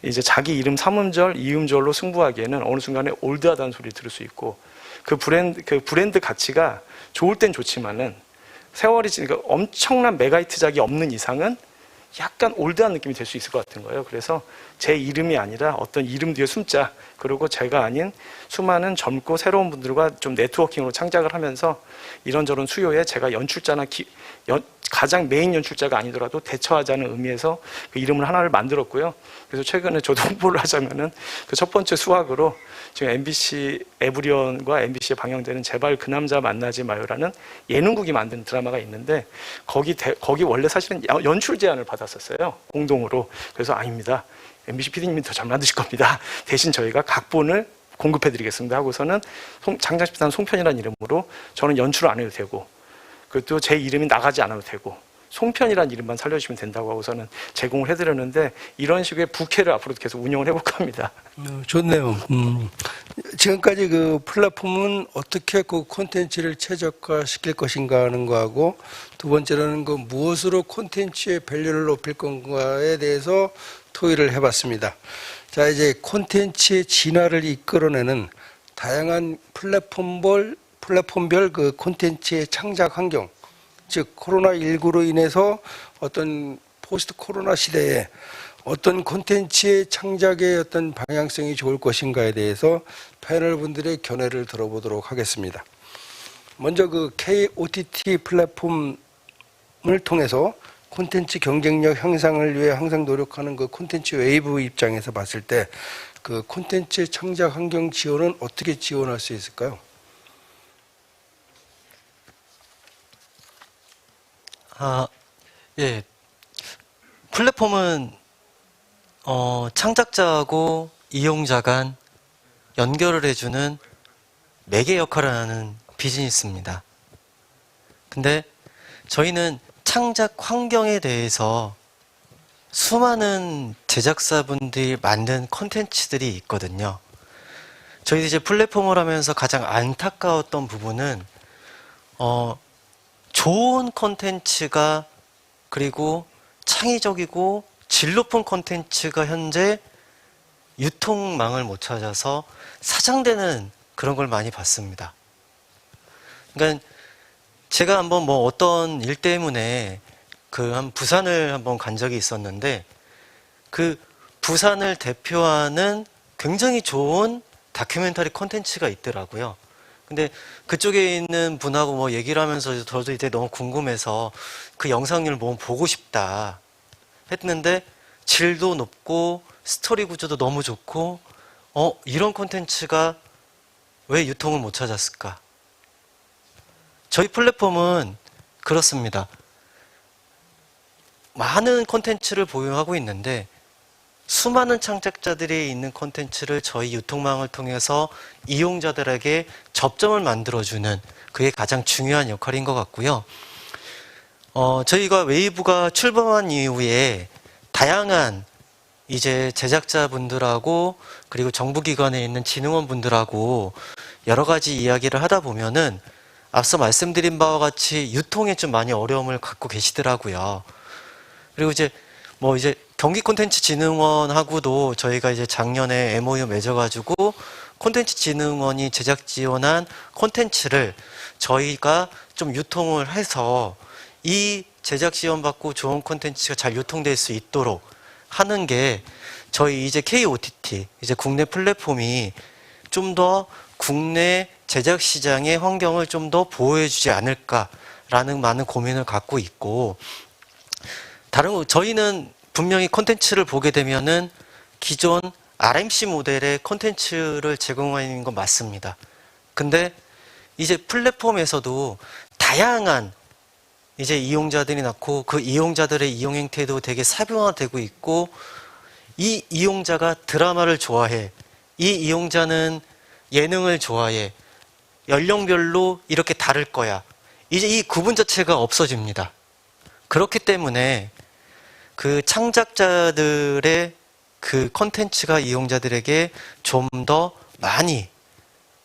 이제 자기 이름 3음절, 2음절로 승부하기에는 어느 순간에 올드하다는 소리를 들을 수 있고 그 브랜드 가치가 좋을 땐 좋지만은 세월이 지니까 엄청난 메가히트작이 없는 이상은 약간 올드한 느낌이 될 수 있을 것 같은 거예요. 그래서 제 이름이 아니라 어떤 이름 뒤에 숨자, 그리고 제가 아닌 수많은 젊고 새로운 분들과 좀 네트워킹으로 창작을 하면서 이런저런 수요에 제가 연출자나 가장 메인 연출자가 아니더라도 대처하자는 의미에서 그 이름을 하나를 만들었고요. 그래서 최근에 저도 홍보를 하자면은 그 첫 번째 수학으로 지금 MBC 에브리온과 MBC에 방영되는 제발 그 남자 만나지 마요라는 예능국이 만든 드라마가 있는데 거기 원래 사실은 연출 제안을 받았었어요. 공동으로. 그래서 아닙니다. MBC PD님이 더 잘 만드실 겁니다. 대신 저희가 각본을 공급해드리겠습니다 하고서는 장장식단 송편이라는 이름으로 저는 연출을 안 해도 되고 그것도 제 이름이 나가지 않아도 되고 송편이라는 이름만 살려주시면 된다고 하고서는 제공을 해드렸는데 이런 식의 부캐를 앞으로도 계속 운영을 해볼까 합니다. 좋네요. 지금까지 그 플랫폼은 어떻게 그 콘텐츠를 최적화시킬 것인가 하는 거하고 두 번째로는 그 무엇으로 콘텐츠의 밸류를 높일 건가에 대해서 토의를 해봤습니다. 자, 이제 콘텐츠의 진화를 이끌어내는 다양한 플랫폼별 그 콘텐츠의 창작 환경, 즉 코로나19로 인해서 어떤 포스트 코로나 시대에 어떤 콘텐츠의 창작의 어떤 방향성이 좋을 것인가에 대해서 패널 분들의 견해를 들어보도록 하겠습니다. 먼저 그 KOTT 플랫폼을 통해서 콘텐츠 경쟁력 향상을 위해 항상 노력하는 그 콘텐츠 웨이브 입장에서 봤을 때 그 콘텐츠 창작 환경 지원은 어떻게 지원할 수 있을까요? 예. 플랫폼은 창작자하고 이용자 간 연결을 해주는 매개 역할을 하는 비즈니스입니다. 근데 저희는 창작 환경에 대해서 수많은 제작사분들이 만든 콘텐츠들이 있거든요. 저희 이제 플랫폼을 하면서 가장 안타까웠던 부분은 좋은 콘텐츠가 그리고 창의적이고 질 높은 콘텐츠가 현재 유통망을 못 찾아서 사장되는 그런 걸 많이 봤습니다. 그러니까 제가 한번 뭐 어떤 일 때문에 한 부산을 한번 간 적이 있었는데 그 부산을 대표하는 굉장히 좋은 다큐멘터리 콘텐츠가 있더라고요. 근데 그쪽에 있는 분하고 뭐 얘기를 하면서 저도 이제 너무 궁금해서 그 영상을 뭐 보고 싶다 했는데 질도 높고 스토리 구조도 너무 좋고 이런 콘텐츠가 왜 유통을 못 찾았을까? 저희 플랫폼은 그렇습니다. 많은 콘텐츠를 보유하고 있는데 수많은 창작자들이 있는 콘텐츠를 저희 유통망을 통해서 이용자들에게 접점을 만들어주는 그게 가장 중요한 역할인 것 같고요. 저희가 웨이브가 출범한 이후에 다양한 이제 제작자분들하고 그리고 정부기관에 있는 진흥원분들하고 여러 가지 이야기를 하다 보면은 앞서 말씀드린 바와 같이 유통에 좀 많이 어려움을 갖고 계시더라고요. 그리고 이제 경기콘텐츠진흥원하고도 저희가 이제 작년에 MOU 맺어가지고 콘텐츠진흥원이 제작 지원한 콘텐츠를 저희가 좀 유통을 해서 이 제작 지원 받고 좋은 콘텐츠가 잘 유통될 수 있도록 하는 게 저희 이제 KOTT 이제 국내 플랫폼이 좀 더 국내 제작 시장의 환경을 좀 더 보호해주지 않을까라는 많은 고민을 갖고 있고, 저희는 분명히 콘텐츠를 보게 되면은 기존 RMC 모델의 콘텐츠를 제공하는 건 맞습니다. 근데 이제 플랫폼에서도 다양한 이제 이용자들이 낳고 그 이용자들의 이용 행태도 되게 사변화되고 있고, 이 이용자가 드라마를 좋아해, 이 이용자는 예능을 좋아해, 연령별로 이렇게 다를 거야. 이제 이 구분 자체가 없어집니다. 그렇기 때문에 그 창작자들의 그 콘텐츠가 이용자들에게 좀 더 많이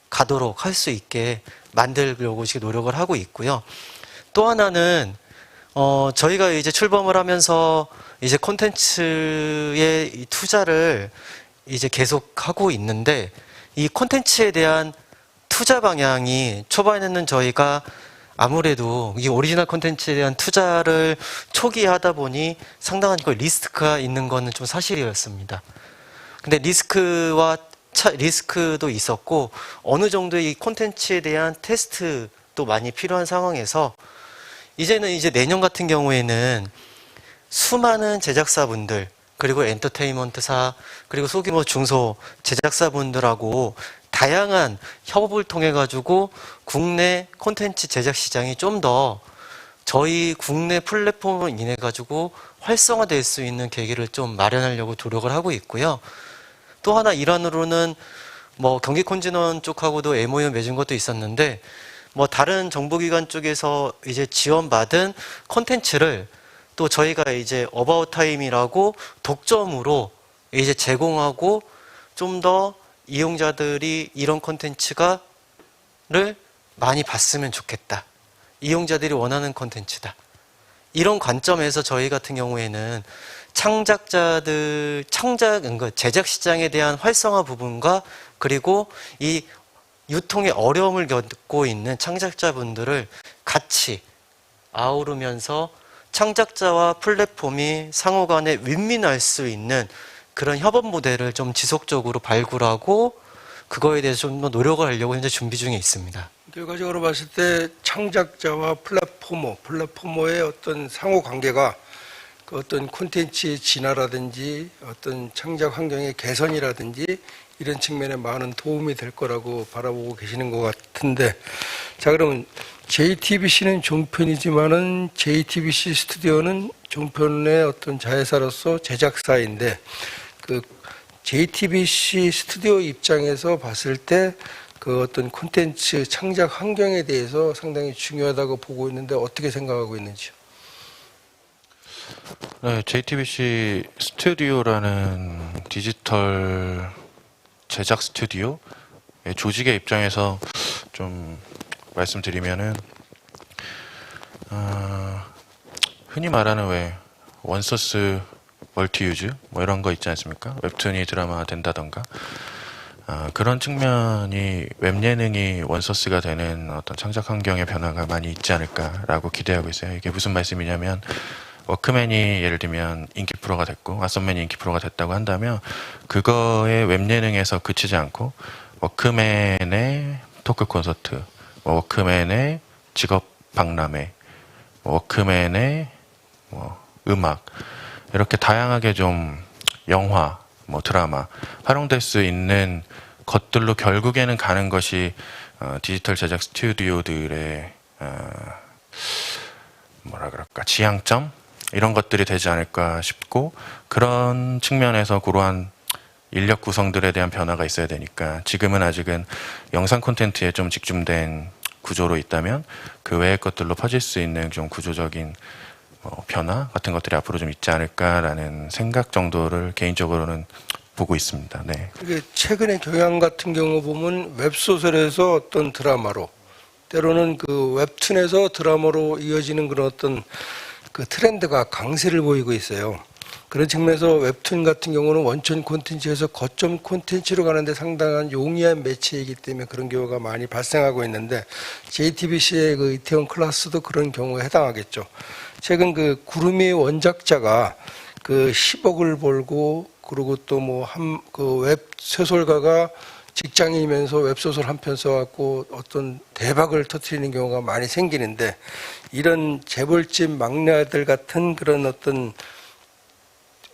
가도록 할 수 있게 만들려고 지금 노력을 하고 있고요. 또 하나는 저희가 이제 출범을 하면서 이제 콘텐츠의 투자를 이제 계속 하고 있는데, 이 콘텐츠에 대한 투자 방향이 초반에는 저희가 아무래도 이 오리지널 콘텐츠에 대한 투자를 초기에 하다 보니 상당한 리스크가 있는 거는 좀 사실이었습니다. 근데 리스크도 있었고, 어느 정도의 이 콘텐츠에 대한 테스트도 많이 필요한 상황에서 이제는 이제 내년 같은 경우에는 수많은 제작사분들, 그리고 엔터테인먼트사, 그리고 소규모 중소 제작사분들하고 다양한 협업을 통해 가지고 국내 콘텐츠 제작 시장이 좀 더 저희 국내 플랫폼으로 인해 가지고 활성화될 수 있는 계기를 좀 마련하려고 노력을 하고 있고요. 또 하나 일환으로는 경기콘진원 쪽하고도 MOU 맺은 것도 있었는데, 다른 정보기관 쪽에서 이제 지원받은 콘텐츠를 또 저희가 이제 어바웃 타임이라고 독점으로 이제 제공하고 좀 더 이용자들이 이런 콘텐츠를 많이 봤으면 좋겠다. 이용자들이 원하는 콘텐츠다. 이런 관점에서 저희 같은 경우에는 제작 시장에 대한 활성화 부분과 그리고 이 유통의 어려움을 겪고 있는 창작자분들을 같이 아우르면서 창작자와 플랫폼이 상호 간에 윈윈할 수 있는 그런 협업 모델을 좀 지속적으로 발굴하고 그거에 대해서 좀 더 노력을 하려고 현재 준비 중에 있습니다. 결과적으로 봤을 때 창작자와 플랫포머의 어떤 상호 관계가 그 어떤 콘텐츠의 진화라든지 어떤 창작 환경의 개선이라든지 이런 측면에 많은 도움이 될 거라고 바라보고 계시는 것 같은데, 자, 그러면 JTBC는 종편이지만은 JTBC 스튜디오는 종편의 어떤 자회사로서 제작사인데, 그 JTBC 스튜디오 입장에서 봤을 때 그 어떤 콘텐츠 창작 환경에 대해서 상당히 중요하다고 보고 있는데 어떻게 생각하고 있는지요? 네, JTBC 스튜디오라는 디지털 제작 스튜디오 조직의 입장에서 좀 말씀드리면은 흔히 말하는 왜 원소스 멀티유즈 이런 거 있지 않습니까? 웹툰이 드라마 된다던가 그런 측면이 웹예능이 원소스가 되는 어떤 창작 환경의 변화가 많이 있지 않을까라고 기대하고 있어요. 이게 무슨 말씀이냐면, 워크맨이 예를 들면 인기 프로가 됐고 왓썸맨이 인기 프로가 됐다고 한다면 그거의 웹예능에서 그치지 않고 워크맨의 토크 콘서트, 워크맨의 직업 박람회, 워크맨의 음악, 이렇게 다양하게 좀 영화, 드라마 활용될 수 있는 것들로 결국에는 가는 것이 디지털 제작 스튜디오들의 지향점, 이런 것들이 되지 않을까 싶고, 그런 측면에서 그러한 인력 구성들에 대한 변화가 있어야 되니까, 지금은 아직은 영상 콘텐츠에 좀 집중된 구조로 있다면 그 외의 것들로 퍼질 수 있는 좀 구조적인 변화 같은 것들이 앞으로 좀 있지 않을까라는 생각 정도를 개인적으로는 보고 있습니다. 네. 이게 최근의 경향 같은 경우 보면 웹소설에서 어떤 드라마로, 때로는 그 웹툰에서 드라마로 이어지는 그런 어떤 그 트렌드가 강세를 보이고 있어요. 그런 측면에서 웹툰 같은 경우는 원천 콘텐츠에서 거점 콘텐츠로 가는데 상당한 용이한 매체이기 때문에 그런 경우가 많이 발생하고 있는데, JTBC의 그 이태원 클라스도 그런 경우에 해당하겠죠. 최근 그 구름이 원작자가 그 10억을 벌고, 그리고 또 뭐 그 웹 소설가가 직장인이면서 웹소설 한 편 써갖고 어떤 대박을 터뜨리는 경우가 많이 생기는데, 이런 재벌집 막내 아들 같은 그런 어떤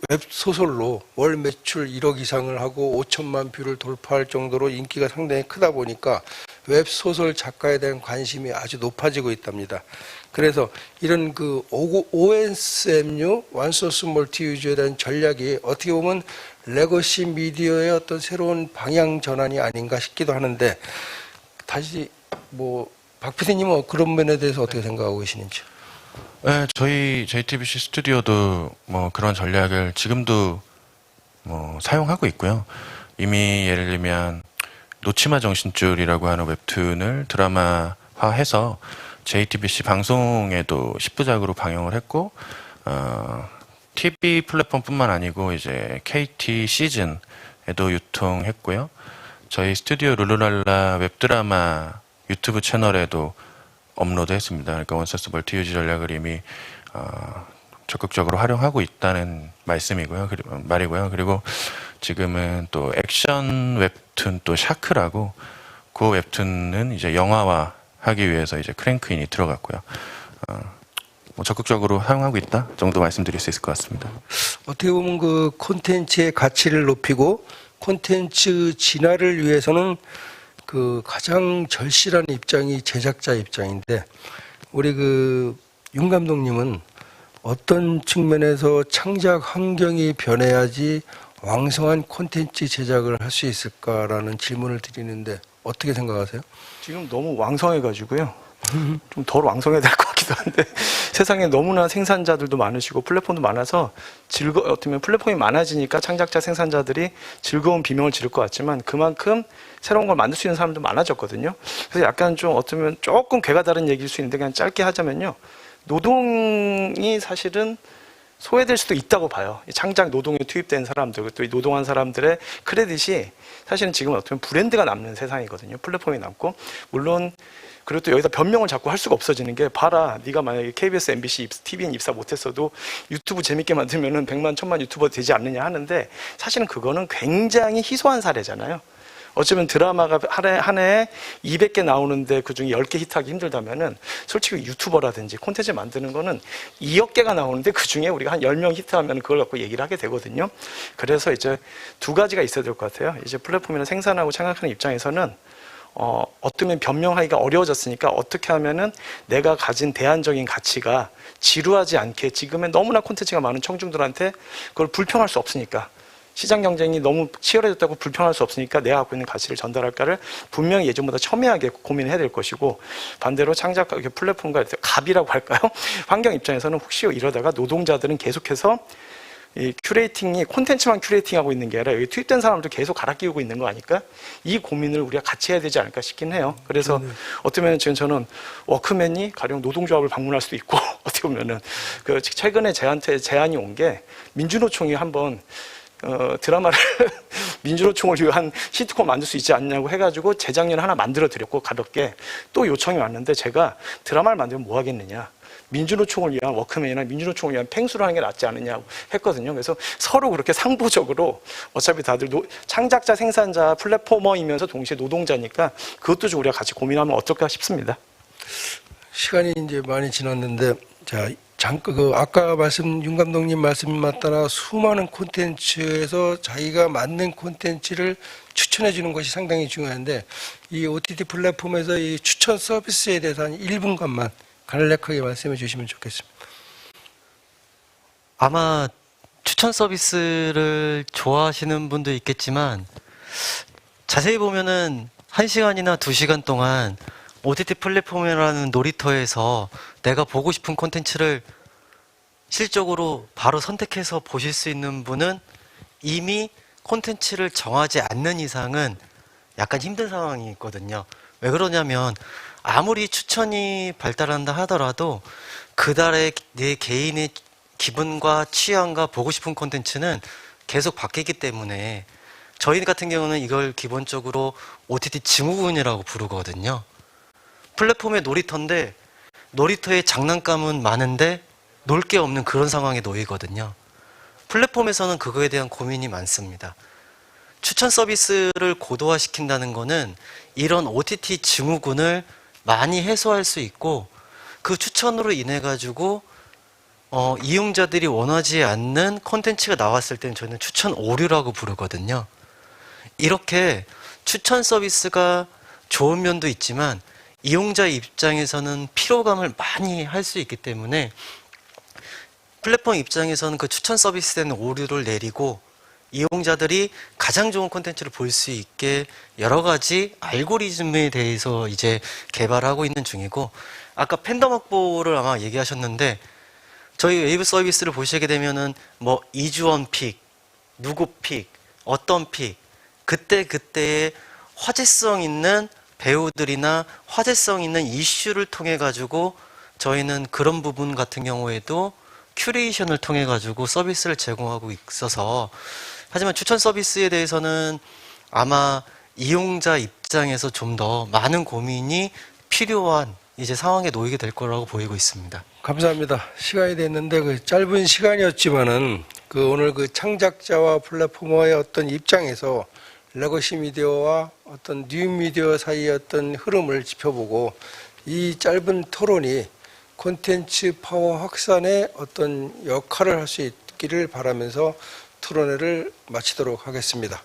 웹소설로 월 매출 1억 이상을 하고 5천만 뷰를 돌파할 정도로 인기가 상당히 크다 보니까 웹소설 작가에 대한 관심이 아주 높아지고 있답니다. 그래서 이런 그 OSMU, 원소스 멀티 유저에 대한 전략이 어떻게 보면 레거시 미디어의 어떤 새로운 방향 전환이 아닌가 싶기도 하는데, 다시 뭐 박 PD님은 그런 면에 대해서 어떻게 생각하고 계시는지? 네, 저희 JTBC 스튜디오도 뭐 그런 전략을 지금도 뭐 사용하고 있고요. 이미 예를 들면 놓치마 정신줄이라고 하는 웹툰을 드라마화해서 JTBC 방송에도 10부작으로 방영을 했고, TV 플랫폼뿐만 아니고 이제 KT 시즌에도 유통했고요. 저희 스튜디오 룰루랄라 웹드라마 유튜브 채널에도 업로드했습니다. 그러니까 원소스 멀티유지 전략을 이미 적극적으로 활용하고 있다는 말씀이고요. 말이고요. 그리고 지금은 또 액션 웹툰 또 샤크라고, 그 웹툰은 이제 영화화 하기 위해서 이제 크랭크인이 들어갔고요. 뭐 적극적으로 사용하고 있다 정도 말씀드릴 수 있을 것 같습니다. 어떻게 보면 그 콘텐츠의 가치를 높이고 콘텐츠 진화를 위해서는 그 가장 절실한 입장이 제작자 입장인데, 우리 그 윤 감독님은 어떤 측면에서 창작 환경이 변해야지 왕성한 콘텐츠 제작을 할 수 있을까라는 질문을 드리는데 어떻게 생각하세요? 지금 너무 왕성해가지고요. 좀 덜 왕성해야 될 것 같기도 한데, 세상에 너무나 생산자들도 많으시고 플랫폼도 많아서 어쩌면 플랫폼이 많아지니까 창작자 생산자들이 즐거운 비명을 지를 것 같지만, 그만큼 새로운 걸 만들 수 있는 사람도 많아졌거든요. 그래서 약간 좀 어쩌면 조금 괴가 다른 얘기일 수 있는데, 그냥 짧게 하자면요, 노동이 사실은 소외될 수도 있다고 봐요. 이 창작 노동에 투입된 사람들, 또 이 노동한 사람들의 크레딧이 사실은 지금 어쩌면 브랜드가 남는 세상이거든요. 플랫폼이 남고, 물론 그리고 또 여기다 변명을 자꾸 할 수가 없어지는 게, 봐라, 네가 만약에 KBS, MBC, TVN 입사 못했어도 유튜브 재밌게 만들면은 100만, 1000만 유튜버 되지 않느냐 하는데, 사실은 그거는 굉장히 희소한 사례잖아요. 어쩌면 드라마가 한 해에 200개 나오는데 그중에 10개 히트하기 힘들다면은, 솔직히 유튜버라든지 콘텐츠 만드는 거는 2억 개가 나오는데 그중에 우리가 한 10명 히트하면 그걸 갖고 얘기를 하게 되거든요. 그래서 이제 두 가지가 있어야 될 것 같아요. 이제 플랫폼이나 생산하고 창작하는 입장에서는 어쩌면 변명하기가 어려워졌으니까, 어떻게 하면은 내가 가진 대안적인 가치가 지루하지 않게, 지금의 너무나 콘텐츠가 많은 청중들한테 그걸 불평할 수 없으니까, 시장 경쟁이 너무 치열해졌다고 불평할 수 없으니까 내가 갖고 있는 가치를 전달할까를 분명히 예전보다 첨예하게 고민해야 될 것이고, 반대로 창작 플랫폼과 갑이라고 할까요? 환경 입장에서는 혹시 이러다가 노동자들은 계속해서 이 큐레이팅이 콘텐츠만 큐레이팅하고 있는 게 아니라 여기 투입된 사람도 계속 갈아 끼우고 있는 거 아닐까? 이 고민을 우리가 같이 해야 되지 않을까 싶긴 해요. 그래서 어쩌면 지금 저는 워크맨이 가령 노동조합을 방문할 수도 있고, 어떻게 보면은 그 최근에 저한테 제안이 온 게, 민주노총이 한번 드라마를 민주노총을 위한 시트콤 만들 수 있지 않냐고 해가지고 재작년에 하나 만들어 드렸고, 가볍게 또 요청이 왔는데, 제가 드라마를 만들면 뭐 하겠느냐, 민주노총을 위한 워크맨이나 민주노총을 위한 팽수를 하는 게 낫지 않느냐고 했거든요. 그래서 서로 그렇게 상부적으로, 어차피 다들 창작자, 생산자, 플랫포머이면서 동시에 노동자니까 그것도 좀 우리가 같이 고민하면 어떨까 싶습니다. 시간이 이제 많이 지났는데, 자, 잠깐 아까 윤 감독님 말씀 따라 수많은 콘텐츠에서 자기가 맞는 콘텐츠를 추천해 주는 것이 상당히 중요한데, 이 OTT 플랫폼에서 이 추천 서비스에 대해서 한 1분간만 간략하게 말씀해 주시면 좋겠습니다. 아마 추천 서비스를 좋아하시는 분도 있겠지만 자세히 보면은 1시간이나 2시간 동안 OTT 플랫폼이라는 놀이터에서 내가 보고 싶은 콘텐츠를 실적으로 바로 선택해서 보실 수 있는 분은 이미 콘텐츠를 정하지 않는 이상은 약간 힘든 상황이 있거든요. 왜 그러냐면 아무리 추천이 발달한다 하더라도 그달의 내 개인의 기분과 취향과 보고 싶은 콘텐츠는 계속 바뀌기 때문에 저희 같은 경우는 이걸 기본적으로 OTT 증후군이라고 부르거든요. 플랫폼의 놀이터인데 놀이터에 장난감은 많은데 놀 게 없는 그런 상황에 놓이거든요. 플랫폼에서는 그거에 대한 고민이 많습니다. 추천 서비스를 고도화시킨다는 거는 이런 OTT 증후군을 많이 해소할 수 있고 그 추천으로 인해 가지고 이용자들이 원하지 않는 콘텐츠가 나왔을 때는 저희는 추천 오류라고 부르거든요. 이렇게 추천 서비스가 좋은 면도 있지만 이용자 입장에서는 피로감을 많이 할 수 있기 때문에 플랫폼 입장에서는 그 추천 서비스에 대한 오류를 내리고 이용자들이 가장 좋은 콘텐츠를 볼 수 있게 여러 가지 알고리즘에 대해서 이제 개발하고 있는 중이고 아까 팬덤 확보를 아마 얘기하셨는데 저희 웨이브 서비스를 보시게 되면은 뭐 이주원 픽, 누구 픽, 어떤 픽 그때의 화제성 있는 배우들이나 화제성 있는 이슈를 통해 가지고 저희는 그런 부분 같은 경우에도 큐레이션을 통해 가지고 서비스를 제공하고 있어서 하지만 추천 서비스에 대해서는 아마 이용자 입장에서 좀 더 많은 고민이 필요한 이제 상황에 놓이게 될 거라고 보이고 있습니다. 감사합니다. 시간이 됐는데 그 짧은 시간이었지만은 그 오늘 그 창작자와 플랫포머의 어떤 입장에서 레거시 미디어와 어떤 뉴 미디어 사이의 어떤 흐름을 짚어보고 이 짧은 토론이 콘텐츠 파워 확산에 어떤 역할을 할 수 있기를 바라면서 토론회를 마치도록 하겠습니다.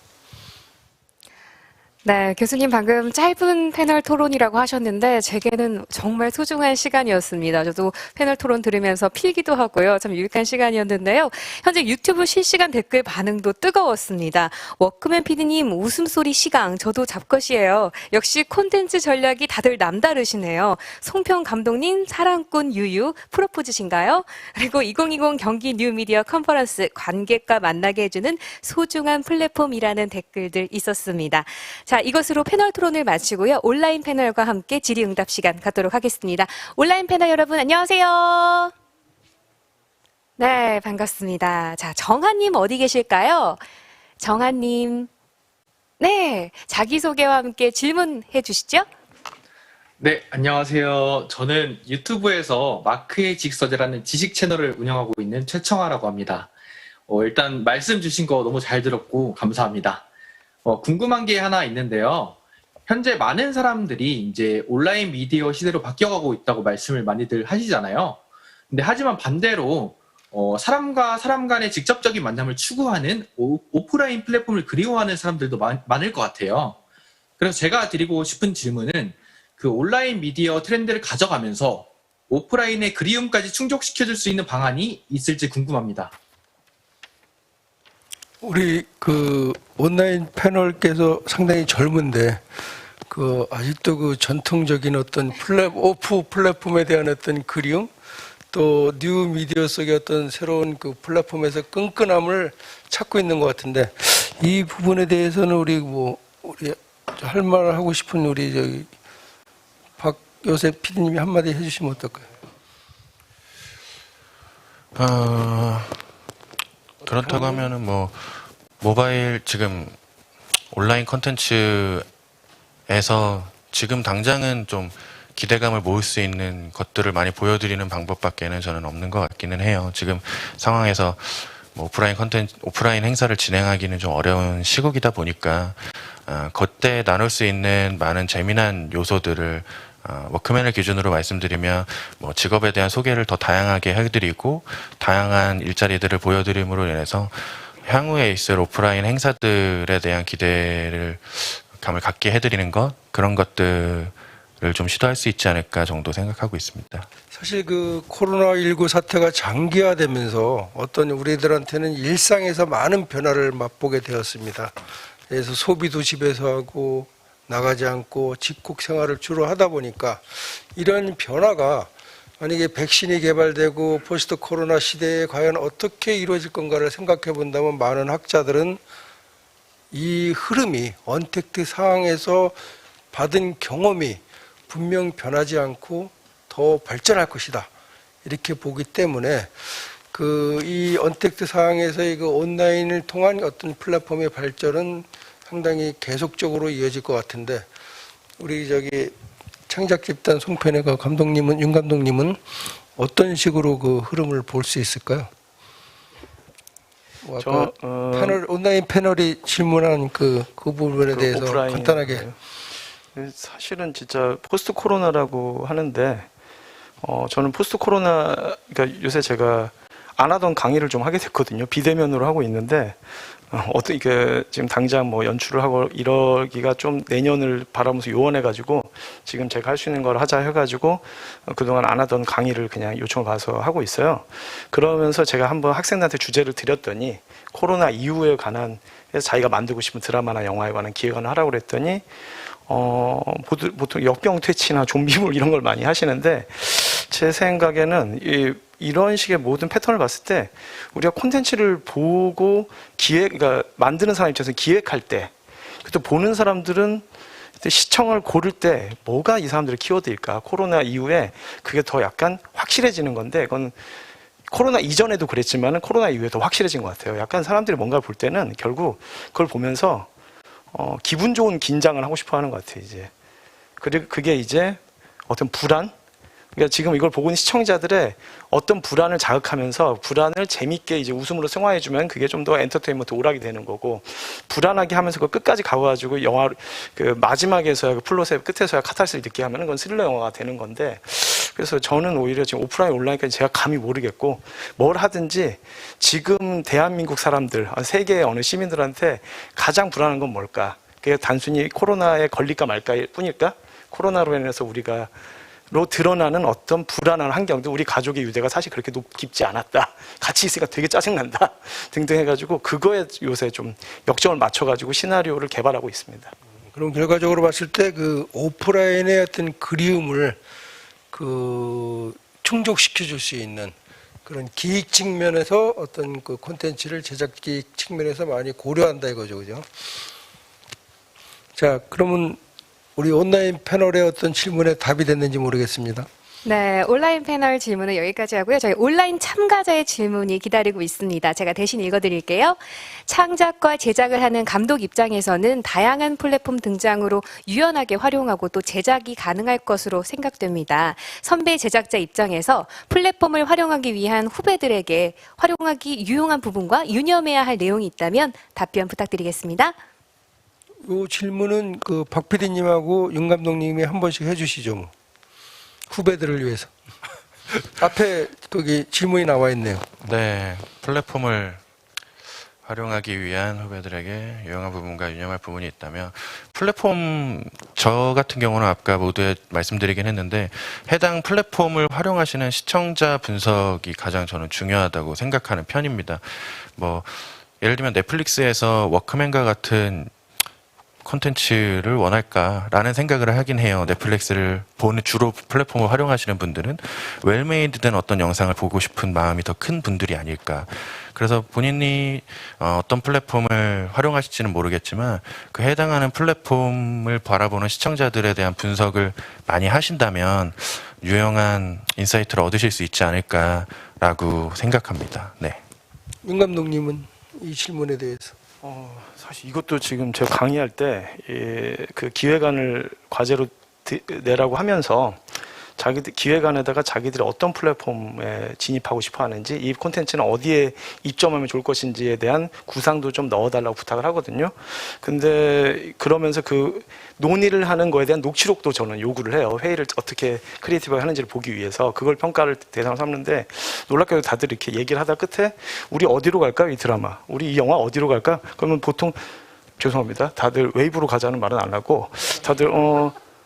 네, 교수님 방금 짧은 패널 토론이라고 하셨는데 제게는 정말 소중한 시간이었습니다. 저도 패널 토론 들으면서 필기도 하고요. 참 유익한 시간이었는데요. 현재 유튜브 실시간 댓글 반응도 뜨거웠습니다. 워크맨 PD님 웃음소리 시강 저도 잡것이에요. 역시 콘텐츠 전략이 다들 남다르시네요. 송평 감독님 사랑꾼 유유 프로포즈신가요? 그리고 2020 경기 뉴미디어 컨퍼런스 관객과 만나게 해주는 소중한 플랫폼이라는 댓글들 있었습니다. 자, 이것으로 패널 토론을 마치고요. 온라인 패널과 함께 질의응답 시간 갖도록 하겠습니다. 온라인 패널 여러분 안녕하세요. 네, 반갑습니다. 자, 정한님 어디 계실까요? 정한님. 네, 자기소개와 함께 질문해 주시죠. 네, 안녕하세요. 저는 유튜브에서 마크의 직서재라는 지식 채널을 운영하고 있는 최청아라고 합니다. 일단 말씀 주신 거 너무 잘 들었고 감사합니다. 궁금한 게 하나 있는데요. 현재 많은 사람들이 이제 온라인 미디어 시대로 바뀌어가고 있다고 말씀을 많이들 하시잖아요. 근데 하지만 반대로 사람과 사람 간의 직접적인 만남을 추구하는 오프라인 플랫폼을 그리워하는 사람들도 많을 것 같아요. 그래서 제가 드리고 싶은 질문은 그 온라인 미디어 트렌드를 가져가면서 오프라인의 그리움까지 충족시켜줄 수 있는 방안이 있을지 궁금합니다. 우리 그 온라인 패널께서 상당히 젊은데 그 아직도 그 전통적인 어떤 오프 플랫폼에 대한 어떤 그리움 또 뉴 미디어 속의 어떤 새로운 그 플랫폼에서 끈끈함을 찾고 있는 것 같은데 이 부분에 대해서는 우리 할 말 하고 싶은 우리 저기 박요셉 PD님이 한마디 해주시면 어떨까요? 그렇다고 하면은 뭐 모바일 지금 온라인 콘텐츠에서 지금 당장은 좀 기대감을 모을 수 있는 것들을 많이 보여드리는 방법밖에는 저는 없는 것 같기는 해요. 지금 상황에서 뭐 오프라인 행사를 진행하기는 좀 어려운 시국이다 보니까 그때 나눌 수 있는 많은 재미난 요소들을 워크맨을 기준으로 말씀드리면 뭐 직업에 대한 소개를 더 다양하게 해드리고 다양한 일자리들을 보여드림으로 인해서 향후에 있을 오프라인 행사들에 대한 기대감을 갖게 해드리는 것 그런 것들을 좀 시도할 수 있지 않을까 정도 생각하고 있습니다. 사실 그 코로나19 사태가 장기화되면서 어떤 우리들한테는 일상에서 많은 변화를 맛보게 되었습니다. 그래서 소비도 집에서 하고 나가지 않고 집콕 생활을 주로 하다 보니까 이런 변화가 만약에 백신이 개발되고 포스트 코로나 시대에 과연 어떻게 이루어질 건가를 생각해 본다면 많은 학자들은 이 흐름이 언택트 상황에서 받은 경험이 분명 변하지 않고 더 발전할 것이다. 이렇게 보기 때문에 이 언택트 상황에서의 그 온라인을 통한 어떤 플랫폼의 발전은 상당히 계속적으로 이어질 것 같은데 우리 창작 집단 송편의 그 감독님은 윤 감독님은 어떤 식으로 그 흐름을 볼 수 있을까요? 온라인 패널이 질문한 그 부분에 대해서 간단하게. 사실은 진짜 포스트 코로나라고 하는데 저는 포스트 코로나 그러니까 요새 제가 안 하던 강의를 좀 하게 됐거든요. 비대면으로 하고 있는데 어떻게 지금 당장 뭐 연출을 하고 이러기가 좀 내년을 바라면서 요원해가지고 지금 제가 할 수 있는 걸 하자 해가지고 그동안 안 하던 강의를 그냥 요청을 받아서 하고 있어요. 그러면서 제가 한번 학생들한테 주제를 드렸더니 코로나 이후에 관한 자기가 만들고 싶은 드라마나 영화에 관한 기획안을 하라고 그랬더니 보통 역병퇴치나 좀비물 이런 걸 많이 하시는데 제 생각에는 이런 식의 모든 패턴을 봤을 때 우리가 콘텐츠를 보고 그러니까 만드는 사람 입장에서 기획할 때 또 보는 사람들은 시청을 고를 때 뭐가 이 사람들의 키워드일까? 코로나 이후에 그게 더 약간 확실해지는 건데 그건 코로나 이전에도 그랬지만 코로나 이후에 더 확실해진 것 같아요. 약간 사람들이 뭔가를 볼 때는 결국 그걸 보면서 기분 좋은 긴장을 하고 싶어 하는 것 같아요, 이제. 그리고 그게 이제 어떤 불안? 그러니까 지금 이걸 보고 있는 시청자들의 어떤 불안을 자극하면서 불안을 재밌게 이제 웃음으로 승화해주면 그게 좀 더 엔터테인먼트 오락이 되는 거고 불안하게 하면서 그걸 끝까지 가가지고 영화 그 마지막에서야 그 플롯의 끝에서야 카타르시를 느끼게 하면은 그건 스릴러 영화가 되는 건데 그래서 저는 오히려 지금 오프라인 온라인까지 제가 감히 모르겠고 뭘 하든지 지금 대한민국 사람들 세계의 어느 시민들한테 가장 불안한 건 뭘까? 그게 단순히 코로나에 걸릴까 말까일 뿐일까? 코로나로 인해서 우리가 로 드러나는 어떤 불안한 환경도 우리 가족의 유대가 사실 그렇게 깊지 않았다. 같이 있으니까 되게 짜증난다. 등등 해가지고 그거에 요새 좀 역정을 맞춰가지고 시나리오를 개발하고 있습니다. 그럼 결과적으로 봤을 때 그 오프라인의 어떤 그리움을 충족시켜 줄 수 있는 그런 기획 측면에서 어떤 그 콘텐츠를 제작 기획 측면에서 많이 고려한다 이거죠, 그죠? 자, 그러면 우리 온라인 패널의 어떤 질문에 답이 됐는지 모르겠습니다. 네, 온라인 패널 질문은 여기까지 하고요. 저희 온라인 참가자의 질문이 기다리고 있습니다. 제가 대신 읽어드릴게요. 창작과 제작을 하는 감독 입장에서는 다양한 플랫폼 등장으로 유연하게 활용하고 또 제작이 가능할 것으로 생각됩니다. 선배 제작자 입장에서 플랫폼을 활용하기 위한 후배들에게 활용하기 유용한 부분과 유념해야 할 내용이 있다면 답변 부탁드리겠습니다. 이 질문은 그 박 PD님하고 윤 감독님이 한 번씩 해주시죠, 뭐. 후배들을 위해서. 앞에 거기 질문이 나와 있네요. 네, 플랫폼을 활용하기 위한 후배들에게 유용한 부분과 유념할 부분이 있다면 플랫폼 저 같은 경우는 아까 모두에 말씀드리긴 했는데 해당 플랫폼을 활용하시는 시청자 분석이 가장 저는 중요하다고 생각하는 편입니다. 뭐 예를 들면 넷플릭스에서 워크맨과 같은 콘텐츠를 원할까라는 생각을 하긴 해요. 넷플릭스를 보는 주로 플랫폼을 활용하시는 분들은 웰메이드된 어떤 영상을 보고 싶은 마음이 더 큰 분들이 아닐까. 그래서 본인이 어떤 플랫폼을 활용하실지는 모르겠지만 그 해당하는 플랫폼을 바라보는 시청자들에 대한 분석을 많이 하신다면 유용한 인사이트를 얻으실 수 있지 않을까라고 생각합니다. 네. 윤 감독님은 이 질문에 대해서. 사실 이것도 지금 제가 강의할 때 그 기획안을 과제로 내라고 하면서 자기들 기획안에다가 자기들이 어떤 플랫폼에 진입하고 싶어 하는지 이 콘텐츠는 어디에 입점하면 좋을 것인지에 대한 구상도 좀 넣어달라고 부탁을 하거든요. 근데 그러면서 그 논의를 하는 거에 대한 녹취록도 저는 요구를 해요. 회의를 어떻게 크리에이티브하게 하는지를 보기 위해서 그걸 평가를 대상으로 삼는데 놀랍게도 다들 이렇게 얘기를 하다 끝에 우리 어디로 갈까 이 드라마 우리 이 영화 어디로 갈까 그러면 보통 죄송합니다 다들 웨이브로 가자는 말은 안 하고 다들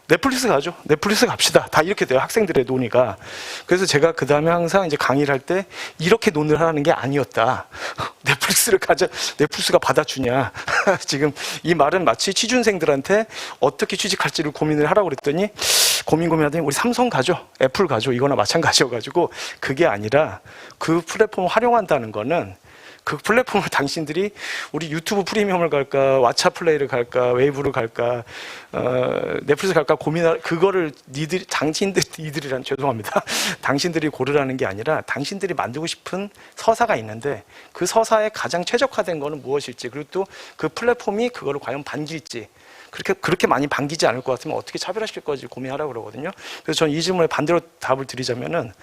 넷플릭스 가죠. 넷플릭스 갑시다. 다 이렇게 돼요. 학생들의 논의가. 그래서 제가 그 다음에 항상 이제 강의를 할 때 이렇게 논의를 하는 게 아니었다. 넷플릭스를 가자. 넷플릭스가 받아주냐. 지금 이 말은 마치 취준생들한테 어떻게 취직할지를 고민을 하라고 그랬더니 고민하더니 우리 삼성 가죠. 애플 가죠. 이거나 마찬가지여가지고 그게 아니라 그 플랫폼을 활용한다는 거는 그 플랫폼을 당신들이 우리 유튜브 프리미엄을 갈까, 왓챠 플레이를 갈까, 웨이브를 갈까, 넷플릭스 갈까 고민할 그거를 니들이란 죄송합니다. 당신들이 고르라는 게 아니라 당신들이 만들고 싶은 서사가 있는데 그 서사에 가장 최적화된 거는 무엇일지 그리고 또 그 플랫폼이 그거를 과연 반길지 그렇게 많이 반기지 않을 것 같으면 어떻게 차별화시킬 건지 고민하라고 그러거든요. 그래서 저는 이 질문에 반대로 답을 드리자면은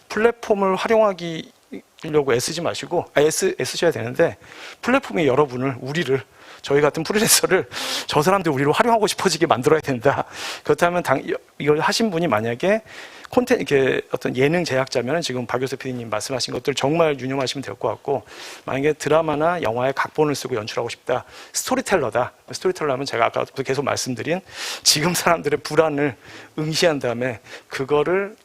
플랫폼을 활용하려고 애쓰지 마시고 애쓰셔야 되는데 플랫폼이 여러분을 우리를 저희 같은 프리랜서를 저 사람들 우리를 활용하고 싶어지게 만들어야 된다. 그렇다면 이걸 하신 분이 만약에 이렇게 어떤 예능 제작자면 지금 박효수 PD님 말씀하신 것들 정말 유념하시면 될 것 같고 만약에 드라마나 영화에 각본을 쓰고 연출하고 싶다. 스토리텔러다. 스토리텔러면 제가 아까부터 계속 말씀드린 지금 사람들의 불안을 응시한 다음에 그거를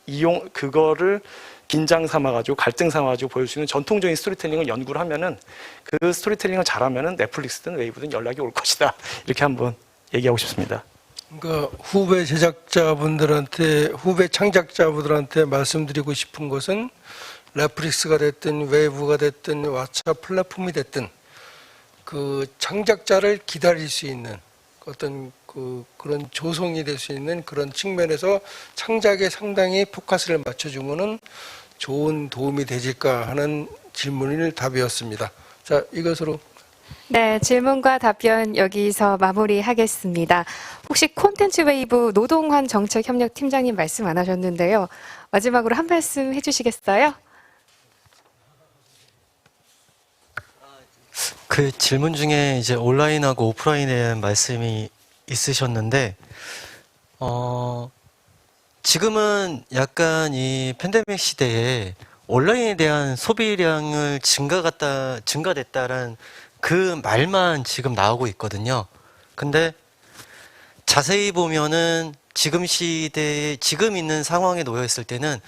긴장 삼아가지고 갈등 삼아가지고 보여줄 수 있는 전통적인 스토리텔링을 연구를 하면은 그 스토리텔링을 잘하면은 넷플릭스든 웨이브든 연락이 올 것이다. 이렇게 한번 얘기하고 싶습니다. 그러니까 후배 제작자분들한테 후배 창작자분들한테 말씀드리고 싶은 것은 넷플릭스가 됐든 웨이브가 됐든 왓챠 플랫폼이 됐든 그 창작자를 기다릴 수 있는 어떤 그런 조성이 될 수 있는 그런 측면에서 창작에 상당히 포커스를 맞춰주면은 좋은 도움이 되질까 하는 질문일 답이었습니다. 자, 이것으로. 네, 질문과 답변 여기서 마무리하겠습니다. 혹시 콘텐츠 웨이브 노동환 정책협력팀장님 말씀 안 하셨는데요. 마지막으로 한 말씀 해주시겠어요? 그 질문 중에 이제 온라인하고 오프라인에 대한 말씀이 있으셨는데, 지금은 약간 이 팬데믹 시대에 온라인에 대한 소비량을 증가됐다라는 그 말만 지금 나오고 있거든요. 근데 자세히 보면은 지금 시대에 지금 있는 상황에 놓여 있을 때는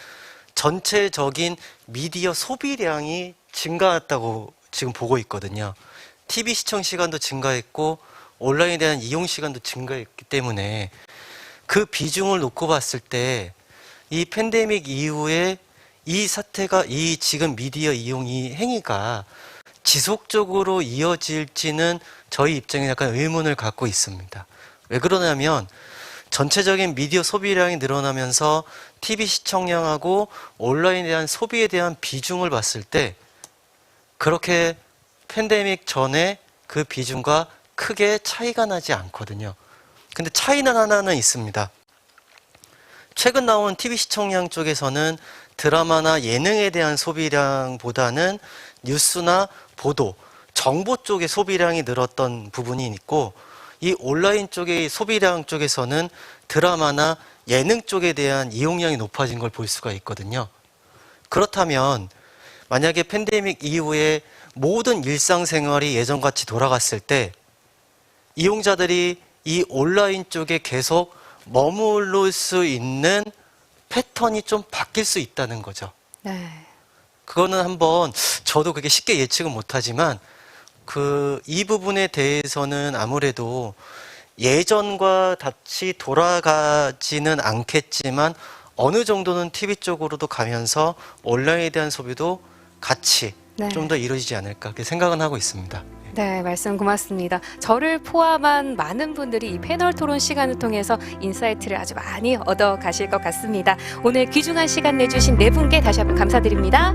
전체적인 미디어 소비량이 증가했다고 지금 보고 있거든요. TV 시청 시간도 증가했고 온라인에 대한 이용 시간도 증가했기 때문에 그 비중을 놓고 봤을 때 이 팬데믹 이후에 이 사태가 이 지금 미디어 이용 이 행위가 지속적으로 이어질지는 저희 입장에 약간 의문을 갖고 있습니다. 왜 그러냐면 전체적인 미디어 소비량이 늘어나면서 TV 시청량하고 온라인에 대한 소비에 대한 비중을 봤을 때 그렇게 팬데믹 전에 그 비중과 크게 차이가 나지 않거든요. 근데 차이는 하나는 있습니다. 최근 나온 TV 시청량 쪽에서는 드라마나 예능에 대한 소비량보다는 뉴스나 보도, 정보 쪽의 소비량이 늘었던 부분이 있고 이 온라인 쪽의 소비량 쪽에서는 드라마나 예능 쪽에 대한 이용량이 높아진 걸 볼 수가 있거든요. 그렇다면 만약에 팬데믹 이후에 모든 일상생활이 예전같이 돌아갔을 때 이용자들이 이 온라인 쪽에 계속 머무를 수 있는 패턴이 좀 바뀔 수 있다는 거죠. 네. 그거는 한번 저도 그게 쉽게 예측은 못하지만 이 부분에 대해서는 아무래도 예전과 같이 돌아가지는 않겠지만 어느 정도는 TV 쪽으로도 가면서 온라인에 대한 소비도 같이 네. 좀 더 이루어지지 않을까 그렇게 생각은 하고 있습니다. 네, 말씀 고맙습니다. 저를 포함한 많은 분들이 이 패널 토론 시간을 통해서 인사이트를 아주 많이 얻어 가실 것 같습니다. 오늘 귀중한 시간 내주신 네 분께 다시 한번 감사드립니다.